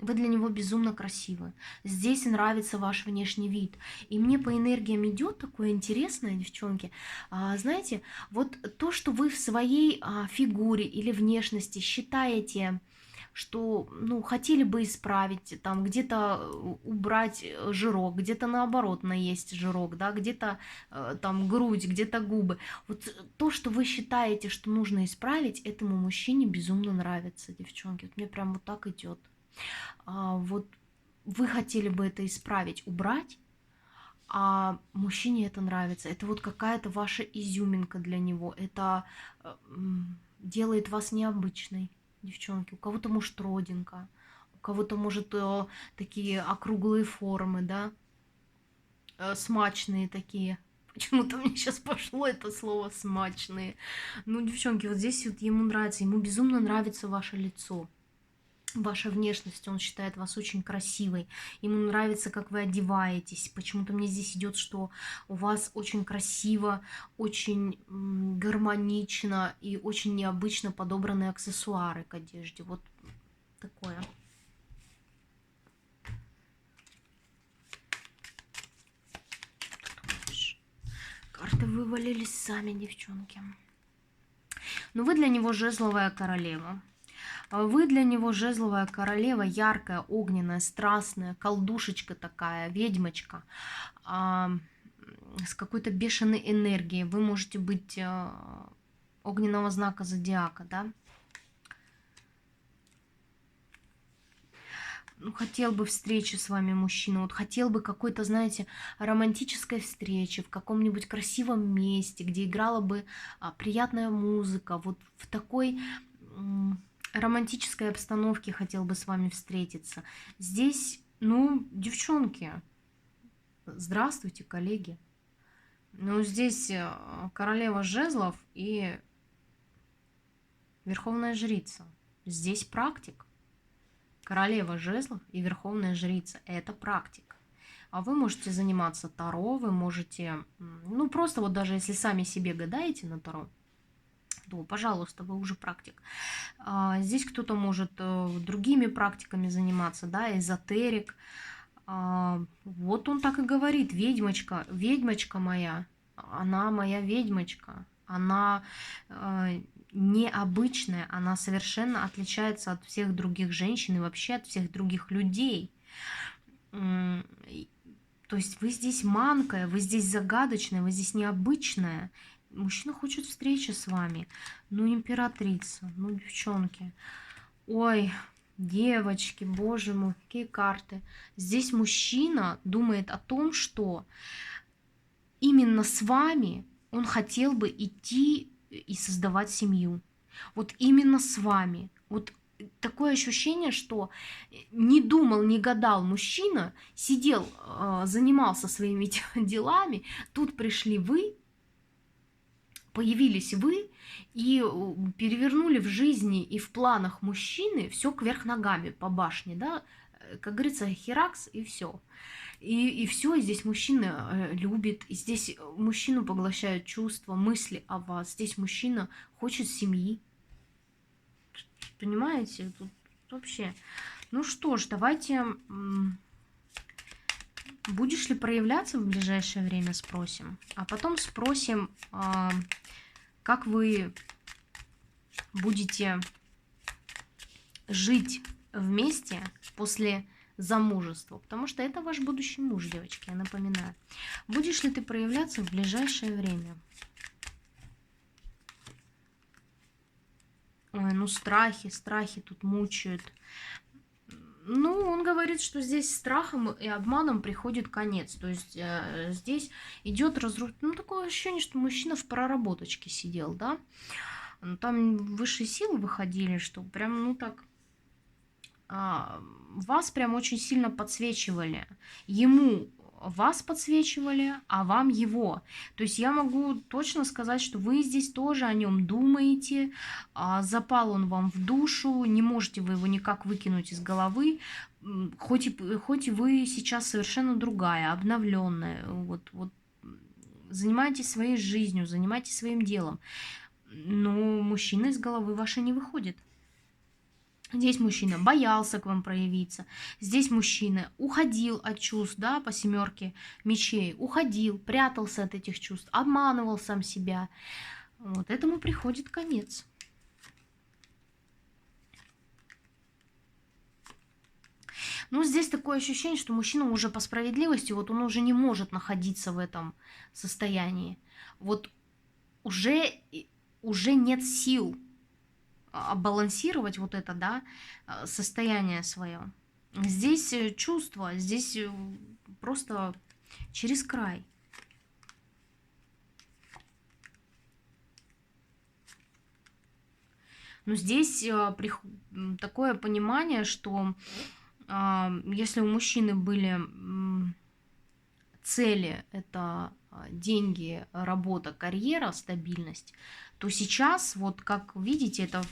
Вы для него безумно красивы. Здесь нравится ваш внешний вид. И мне по энергиям идет такое интересное, девчонки. Знаете, вот то, что вы в своей фигуре или внешности считаете, что, ну, хотели бы исправить, там, где-то убрать жирок, где-то наоборот наесть жирок, да, где-то там грудь, где-то губы. Вот то, что вы считаете, что нужно исправить, этому мужчине безумно нравится, девчонки. Вот мне прям вот так идет. Вот вы хотели бы это исправить, убрать, а мужчине это нравится. Это вот какая-то ваша изюминка для него. Это делает вас необычной, девчонки. У кого-то, может, родинка, у кого-то, может, такие округлые формы, да, смачные такие. Почему-то мне сейчас пошло это слово «смачные». Ну, девчонки, вот здесь вот ему нравится, ему безумно нравится ваше лицо. Ваша внешность, он считает вас очень красивой, ему нравится, как вы одеваетесь. Почему-то мне здесь идет, что у вас очень красиво, очень гармонично и очень необычно подобраны аксессуары к одежде. Вот такое. Карты вывалились сами, девчонки. Но вы для него жезловая королева. Вы для него жезловая королева, яркая, огненная, страстная, колдушечка такая, ведьмочка, с какой-то бешеной энергией. Вы можете быть огненного знака зодиака, да? Ну, хотел бы встречи с вами мужчина, вот хотел бы какой-то, знаете, романтической встречи в каком-нибудь красивом месте, где играла бы приятная музыка, вот в такой романтической обстановке хотел бы с вами встретиться. Здесь, ну, девчонки, здравствуйте, коллеги. Ну, здесь королева жезлов и верховная жрица. Здесь практик. Королева жезлов и верховная жрица – это практик. А вы можете заниматься таро, вы можете, ну, просто вот даже если сами себе гадаете на таро, то, пожалуйста, вы уже практик. Здесь кто-то может другими практиками заниматься, да, эзотерик. Вот он так и говорит: ведьмочка, ведьмочка моя, она моя ведьмочка, она необычная, она совершенно отличается от всех других женщин и вообще от всех других людей. То есть вы здесь манкая, вы здесь загадочная, вы здесь необычная. Мужчина хочет встречи с вами. Ну, императрица, ну, девчонки. Ой, девочки, боже мой, какие карты. Здесь мужчина думает о том, что именно с вами он хотел бы идти и создавать семью. Вот именно с вами. Вот такое ощущение, что не думал, не гадал мужчина, сидел, занимался своими делами, тут пришли вы, появились вы и перевернули в жизни и в планах мужчины все кверх ногами по башне, да, как говорится, херакс и все. И все, и здесь мужчина любит, и здесь мужчину поглощают чувства, мысли о вас. Здесь мужчина хочет семьи. Понимаете? Тут вообще. Ну что ж, давайте. Будешь ли проявляться в ближайшее время, спросим. А потом спросим, как вы будете жить вместе после замужества. Потому что это ваш будущий муж, девочки, я напоминаю. Будешь ли ты проявляться в ближайшее время? Ой, ну страхи тут мучают. Ну, он говорит, что здесь страхом и обманом приходит конец. То есть здесь идет разрушение. Ну, такое ощущение, что мужчина в проработочке сидел, да. Там высшие силы выходили, что прям, ну так, вас прям очень сильно подсвечивали. Ему вас подсвечивали, а вам его. То есть я могу точно сказать, что вы здесь тоже о нем думаете, запал он вам в душу, не можете вы его никак выкинуть из головы, хоть и вы сейчас совершенно другая, обновленная, вот занимаетесь своей жизнью, занимаетесь своим делом, но мужчина из головы вашей не выходит. Здесь мужчина боялся к вам проявиться. Здесь мужчина уходил от чувств, да, по семерке мечей. Уходил, прятался от этих чувств, обманывал сам себя. Вот этому приходит конец. Ну, здесь такое ощущение, что мужчина уже по справедливости, вот он уже не может находиться в этом состоянии. Вот уже нет сил балансировать вот это, да, состояние свое. Здесь чувства, здесь просто через край. Но здесь такое понимание, что если у мужчины были цели, это деньги, работа, карьера, стабильность, то сейчас, вот как видите, это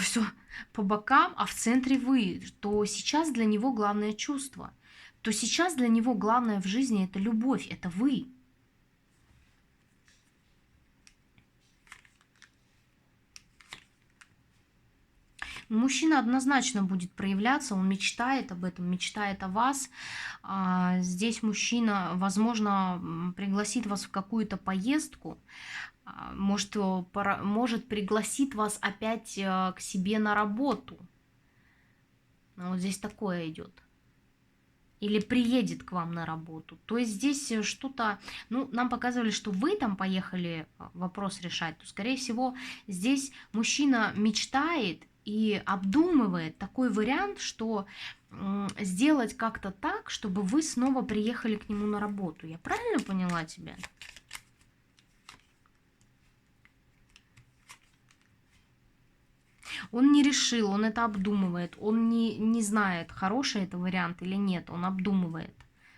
все по бокам, а в центре вы, то сейчас для него главное чувство, то сейчас для него главное в жизни это любовь, это вы. Мужчина однозначно будет проявляться, он мечтает об этом, мечтает о вас. Здесь мужчина, возможно, пригласит вас в какую-то поездку, может пригласит вас опять к себе на работу. Вот здесь такое идет. Или приедет к вам на работу. То есть здесь что-то, ну, нам показывали, что вы там поехали вопрос решать, то, скорее всего, здесь мужчина мечтает и обдумывает такой вариант, что сделать как-то так, чтобы вы снова приехали к нему на работу. Я правильно поняла тебя? Он не решил, он это обдумывает, он не знает, хороший это вариант или нет, он обдумывает,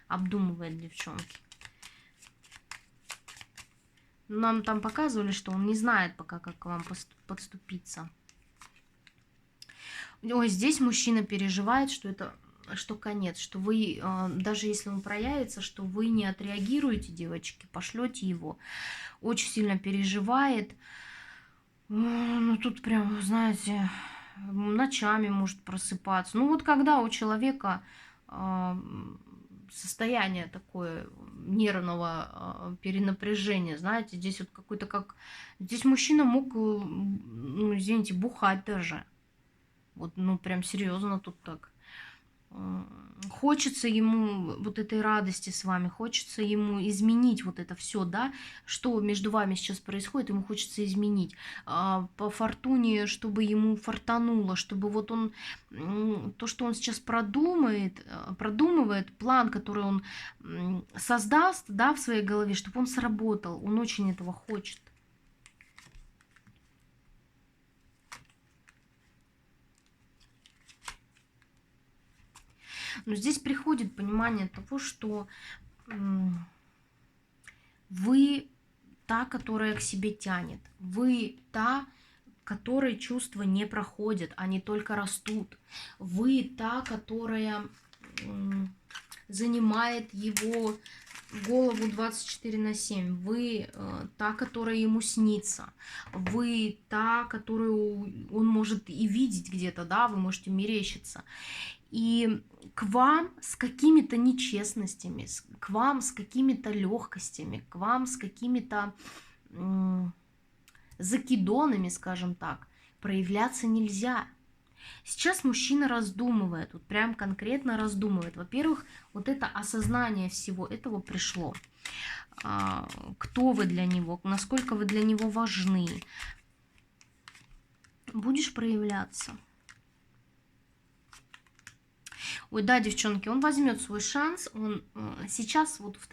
девчонки. Нам там показывали, что он не знает пока, как к вам подступиться. Ой, здесь мужчина переживает, что конец, что вы, даже если он проявится, что вы не отреагируете, девочки, пошлете его. Очень сильно переживает. Ну, тут прям, знаете, ночами может просыпаться. Ну, вот когда у человека состояние такое нервного перенапряжения, знаете, здесь вот какой-то как... Здесь мужчина мог, ну, извините, бухать даже. Вот, ну, прям серьезно тут так. Хочется ему вот этой радости с вами, хочется ему изменить вот это все, да, что между вами сейчас происходит, ему хочется изменить. По фортуне, чтобы ему фартануло, чтобы вот он, то, что он сейчас продумывает, план, который он создаст, да, в своей голове, чтобы он сработал, он очень этого хочет. Но здесь приходит понимание того, что вы та, которая к себе тянет. Вы та, которой чувства не проходят, они только растут. Вы та, которая занимает его голову 24/7. Вы та, которая ему снится. Вы та, которую он может и видеть где-то, да, вы можете мерещиться. И к вам с какими-то нечестностями, к вам с какими-то легкостями, к вам с какими-то закидонами, скажем так, проявляться нельзя. Сейчас мужчина раздумывает, вот прям конкретно раздумывает. Во-первых, вот это осознание всего этого пришло. Кто вы для него, насколько вы для него важны. Будешь проявляться? Ой, да, девчонки, он возьмет свой шанс. Он сейчас вот в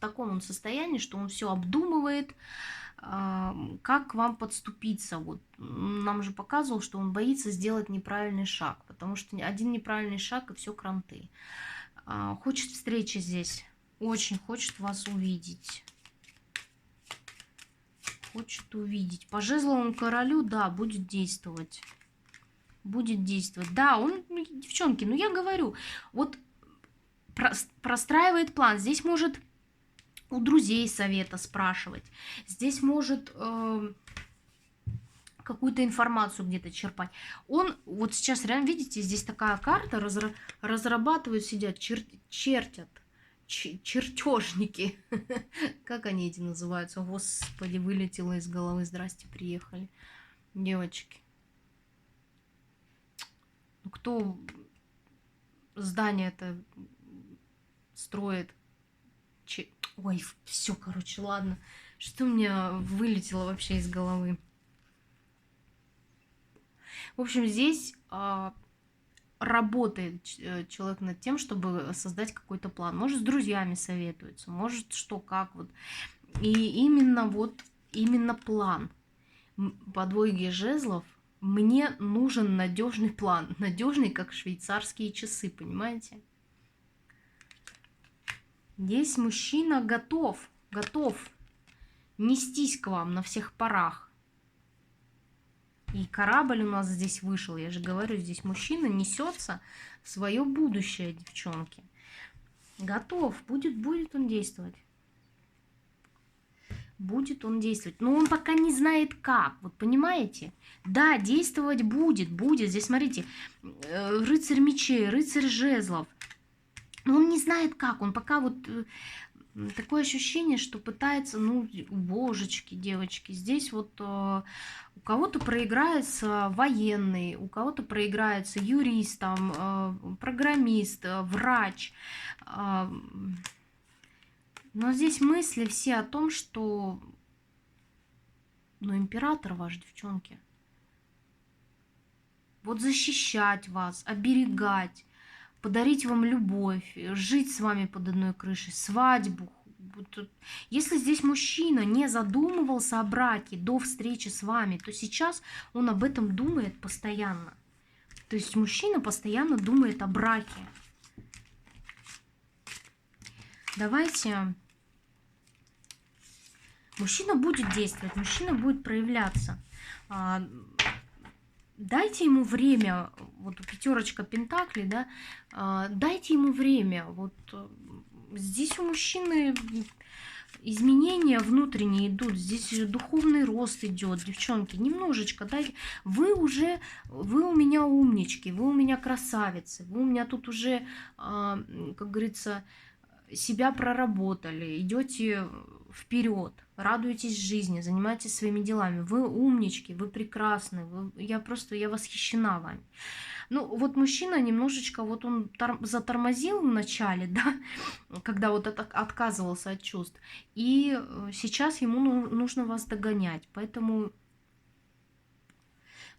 таком он состоянии, что он все обдумывает, как к вам подступиться. Вот нам же показывал, что он боится сделать неправильный шаг, потому что один неправильный шаг и все кранты. Хочет встречи здесь, очень хочет вас увидеть. Хочет увидеть. По жезловому королю, да, будет действовать. Будет действовать. Да, он, девчонки, ну я говорю, вот простраивает план. Здесь может у друзей совета спрашивать. Здесь может какую-то информацию где-то черпать. Он вот сейчас, реально, видите, здесь такая карта, разрабатывают, сидят, чертят. Чертежники. Как они эти называются? Господи, вылетело из головы. Здрасте, приехали. Девочки. Кто здание-то строит? Ой, все, короче, ладно. Что у меня вылетело вообще из головы? В общем, здесь работает человек над тем, чтобы создать какой-то план. Может, с друзьями советуется, может, что, как вот. И именно план. По двойке жезлов мне нужен надежный план. Надежный, как швейцарские часы, понимаете? Здесь мужчина готов нестись к вам на всех парах. И корабль у нас здесь вышел. Я же говорю, здесь мужчина несется в свое будущее, девчонки. Готов. Будет он действовать. Будет он действовать. Но он пока не знает как. Вот понимаете? Да, действовать будет. Здесь, смотрите, рыцарь мечей, рыцарь жезлов. Но он не знает как. Он пока вот... Такое ощущение, что пытается, ну, божечки, девочки, здесь вот у кого-то проиграется военный, у кого-то проиграется юрист, там, программист, врач. Но здесь мысли все о том, что, ну, император ваш, девчонки, вот защищать вас, оберегать, подарить вам любовь, жить с вами под одной крышей, свадьбу. Если здесь мужчина не задумывался о браке до встречи с вами, то сейчас он об этом думает постоянно. То есть мужчина постоянно думает о браке. Давайте... Мужчина будет действовать, мужчина будет проявляться. Дайте ему время, вот пятерочка пентаклей, да, дайте ему время. Вот здесь у мужчины изменения внутренние идут, здесь духовный рост идет, девчонки, немножечко, дайте. Вы у меня умнички, вы у меня красавицы, вы у меня тут уже, как говорится, себя проработали, идете вперед, радуетесь жизни, занимаетесь своими делами. Вы умнички, вы прекрасны, я восхищена вами. Ну, вот мужчина немножечко, вот он затормозил в начале, да, когда вот отказывался от чувств, и сейчас ему нужно вас догонять, поэтому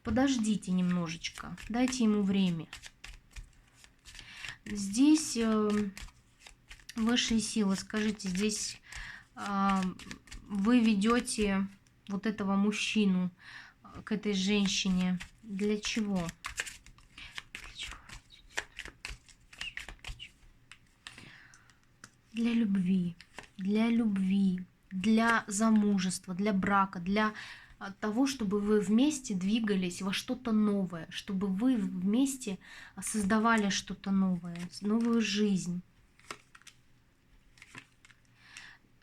подождите немножечко, дайте ему время. Здесь... Высшие силы, скажите, здесь вы ведете вот этого мужчину к этой женщине. Для чего? Для любви, для замужества, для брака, для того, чтобы вы вместе двигались во что-то новое, чтобы вы вместе создавали что-то новое, новую жизнь.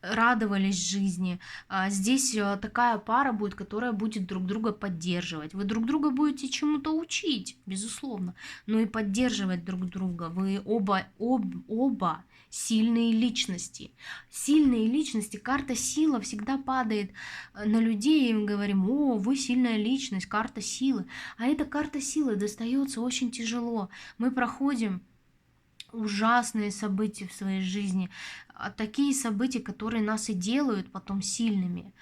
Радовались жизни. Здесь такая пара будет, которая будет друг друга поддерживать. Вы друг друга будете чему-то учить, безусловно, но и поддерживать друг друга. Вы оба сильные личности. Сильные личности, карта сила всегда падает на людей, и мы говорим: о, вы сильная личность, карта силы. А эта карта силы достается очень тяжело. Мы проходим ужасные события в своей жизни, такие события, которые нас и делают потом сильными.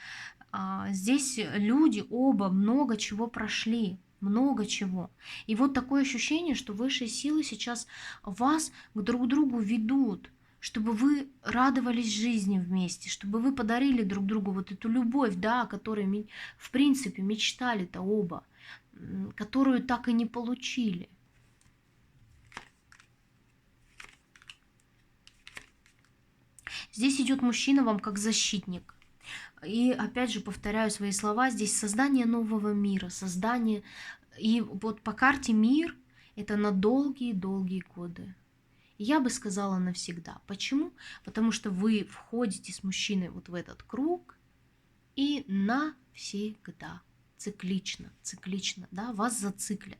Здесь люди оба много чего прошли, много чего. И вот такое ощущение, что высшие силы сейчас вас к друг другу ведут, чтобы вы радовались жизни вместе, чтобы вы подарили друг другу вот эту любовь, да, о которой, в принципе, мечтали-то оба, которую так и не получили. Здесь идет мужчина вам как защитник. И опять же повторяю свои слова, здесь создание нового мира, создание... И вот по карте мир — это на долгие-долгие годы. Я бы сказала навсегда. Почему? Потому что вы входите с мужчиной вот в этот круг и навсегда. Циклично, да, вас зациклят.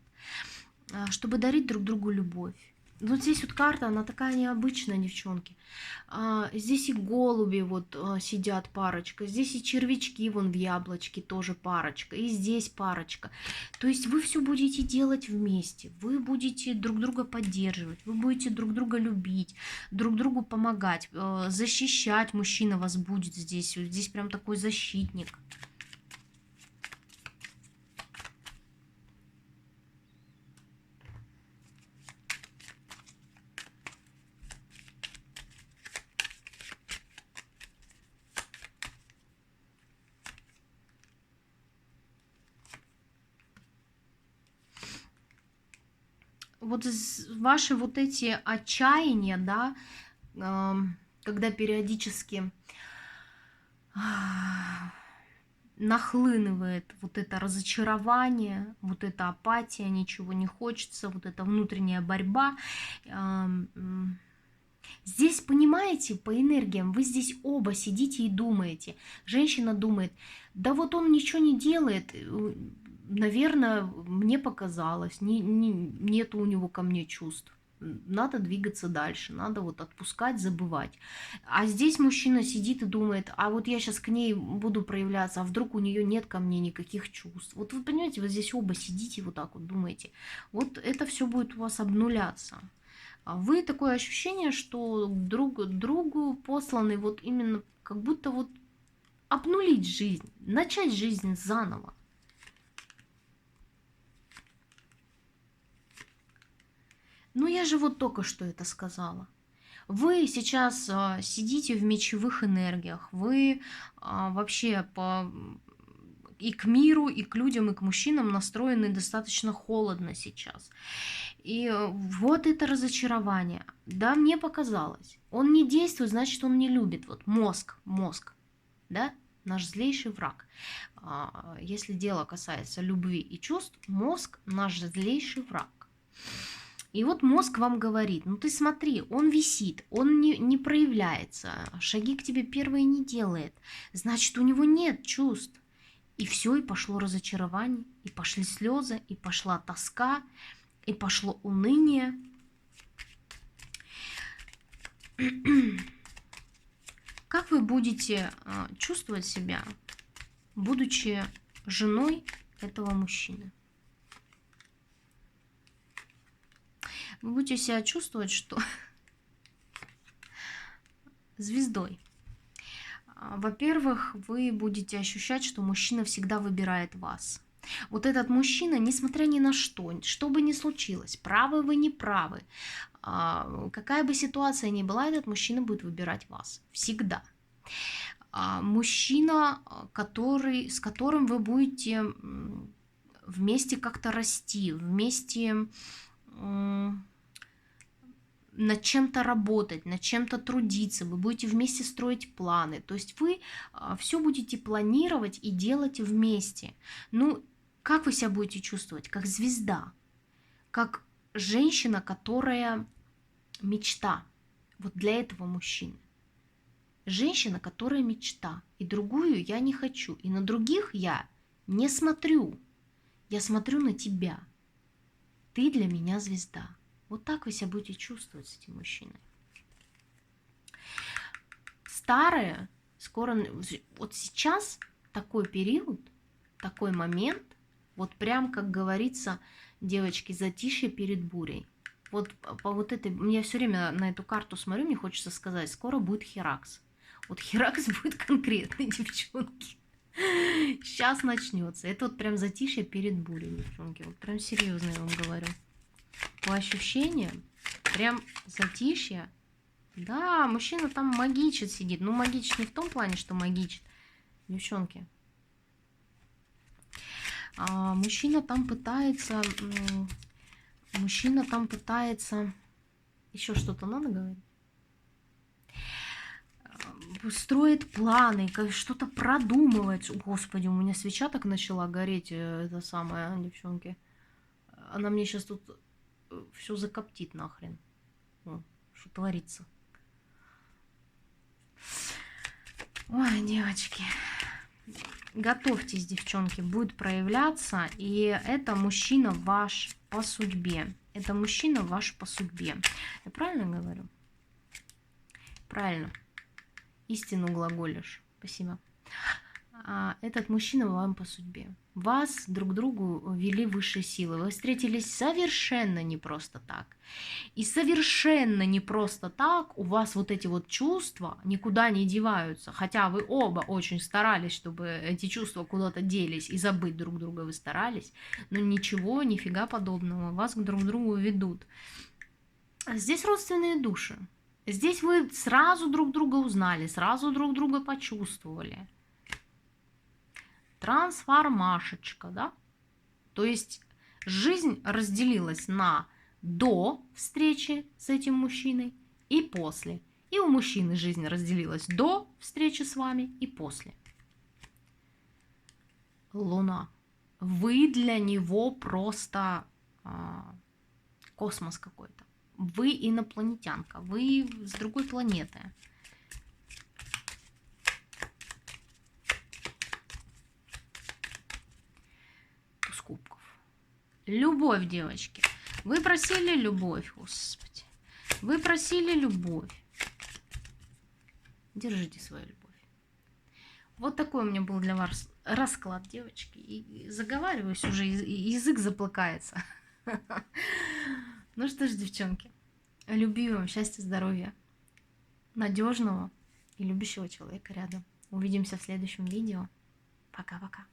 Чтобы дарить друг другу любовь. Вот здесь вот карта, она такая необычная, девчонки. Здесь и голуби вот сидят парочка, здесь и червячки вон в яблочке тоже парочка, и здесь парочка. То есть вы все будете делать вместе, вы будете друг друга поддерживать, вы будете друг друга любить, друг другу помогать, защищать мужчина вас будет здесь. Здесь прям такой защитник. Вот ваши вот эти отчаяния, да, когда периодически нахлынывает вот это разочарование, вот эта апатия, ничего не хочется, вот эта внутренняя борьба. Здесь, понимаете, по энергиям, вы здесь оба сидите и думаете. Женщина думает, да вот он ничего не делает, наверное, мне показалось, нету у него ко мне чувств. Надо двигаться дальше, надо вот отпускать, забывать. А здесь мужчина сидит и думает, а вот я сейчас к ней буду проявляться, а вдруг у нее нет ко мне никаких чувств. Вот вы понимаете, вы здесь оба сидите вот так вот думаете. Вот это все будет у вас обнуляться. А вы такое ощущение, что друг другу посланы вот именно как будто вот обнулить жизнь, начать жизнь заново. Ну, я же вот только что это сказала. Вы сейчас сидите в мечевых энергиях, вы вообще и к миру, и к людям, и к мужчинам настроены достаточно холодно сейчас. И вот это разочарование. Да, мне показалось. Он не действует, значит, он не любит. Вот мозг, да, наш злейший враг. Если дело касается любви и чувств, мозг наш злейший враг. И вот мозг вам говорит, ну ты смотри, он висит, он не проявляется, шаги к тебе первые не делает, значит, у него нет чувств. И все, и пошло разочарование, и пошли слезы, и пошла тоска, и пошло уныние. Как вы будете чувствовать себя, будучи женой этого мужчины? Вы будете себя чувствовать, что звездой. Во-первых, вы будете ощущать, что мужчина всегда выбирает вас. Вот этот мужчина, несмотря ни на что бы ни случилось, правы вы, не правы, какая бы ситуация ни была, этот мужчина будет выбирать вас. Всегда. Мужчина, с которым вы будете вместе как-то расти, вместе над чем-то работать, над чем-то трудиться, вы будете вместе строить планы. То есть вы все будете планировать и делать вместе. Ну, как вы себя будете чувствовать? Как звезда, как женщина, которая мечта. Вот для этого мужчины. Женщина, которая мечта. И другую я не хочу. И на других я не смотрю. Я смотрю на тебя. Ты для меня звезда. Вот так вы себя будете чувствовать с этим мужчиной. Старые, скоро, вот сейчас такой период, такой момент, вот прям, как говорится, девочки, затишье перед бурей. Вот по вот этой, мне все время на эту карту смотрю, мне хочется сказать, скоро будет Херакс. Вот Херакс будет конкретный, девчонки. Сейчас начнется. Это вот прям затишье перед бурей, девчонки. Вот прям серьезно я вам говорю. По ощущениям, прям затишье. Да, мужчина там магичит сидит. Ну, магичит не в том плане, что магичит. Девчонки. Мужчина там пытается... Еще что-то надо говорить? Строит планы, что-то продумывать. Господи, у меня свеча так начала гореть, это самое, девчонки. Она мне сейчас тут все закоптит нахрен. Что творится. Ой, девочки. Готовьтесь, девчонки, будет проявляться. И это мужчина ваш по судьбе. Это мужчина ваш по судьбе. Я правильно говорю? Правильно. Истину глаголишь. Спасибо. Этот мужчина вам по судьбе. Вас друг к другу вели высшие силы. Вы встретились совершенно не просто так. И совершенно не просто так у вас вот эти вот чувства никуда не деваются. Хотя вы оба очень старались, чтобы эти чувства куда-то делись, и забыть друг друга вы старались. Но ничего, нифига подобного. Вас друг к другу ведут. Здесь родственные души. Здесь вы сразу друг друга узнали, сразу друг друга почувствовали. Трансформашечка, да? То есть жизнь разделилась на до встречи с этим мужчиной и после. И у мужчины жизнь разделилась до встречи с вами и после. Луна. Вы для него просто космос какой-то. Вы инопланетянка, вы с другой планеты. Туз кубков. Любовь, девочки. Вы просили любовь, Господи. Вы просили любовь. Держите свою любовь. Вот такой у меня был для вас расклад, девочки. И заговариваюсь уже, язык заплыкается. Ну что ж, девчонки, любви вам, счастья, здоровья, надежного и любящего человека рядом. Увидимся в следующем видео. Пока-пока.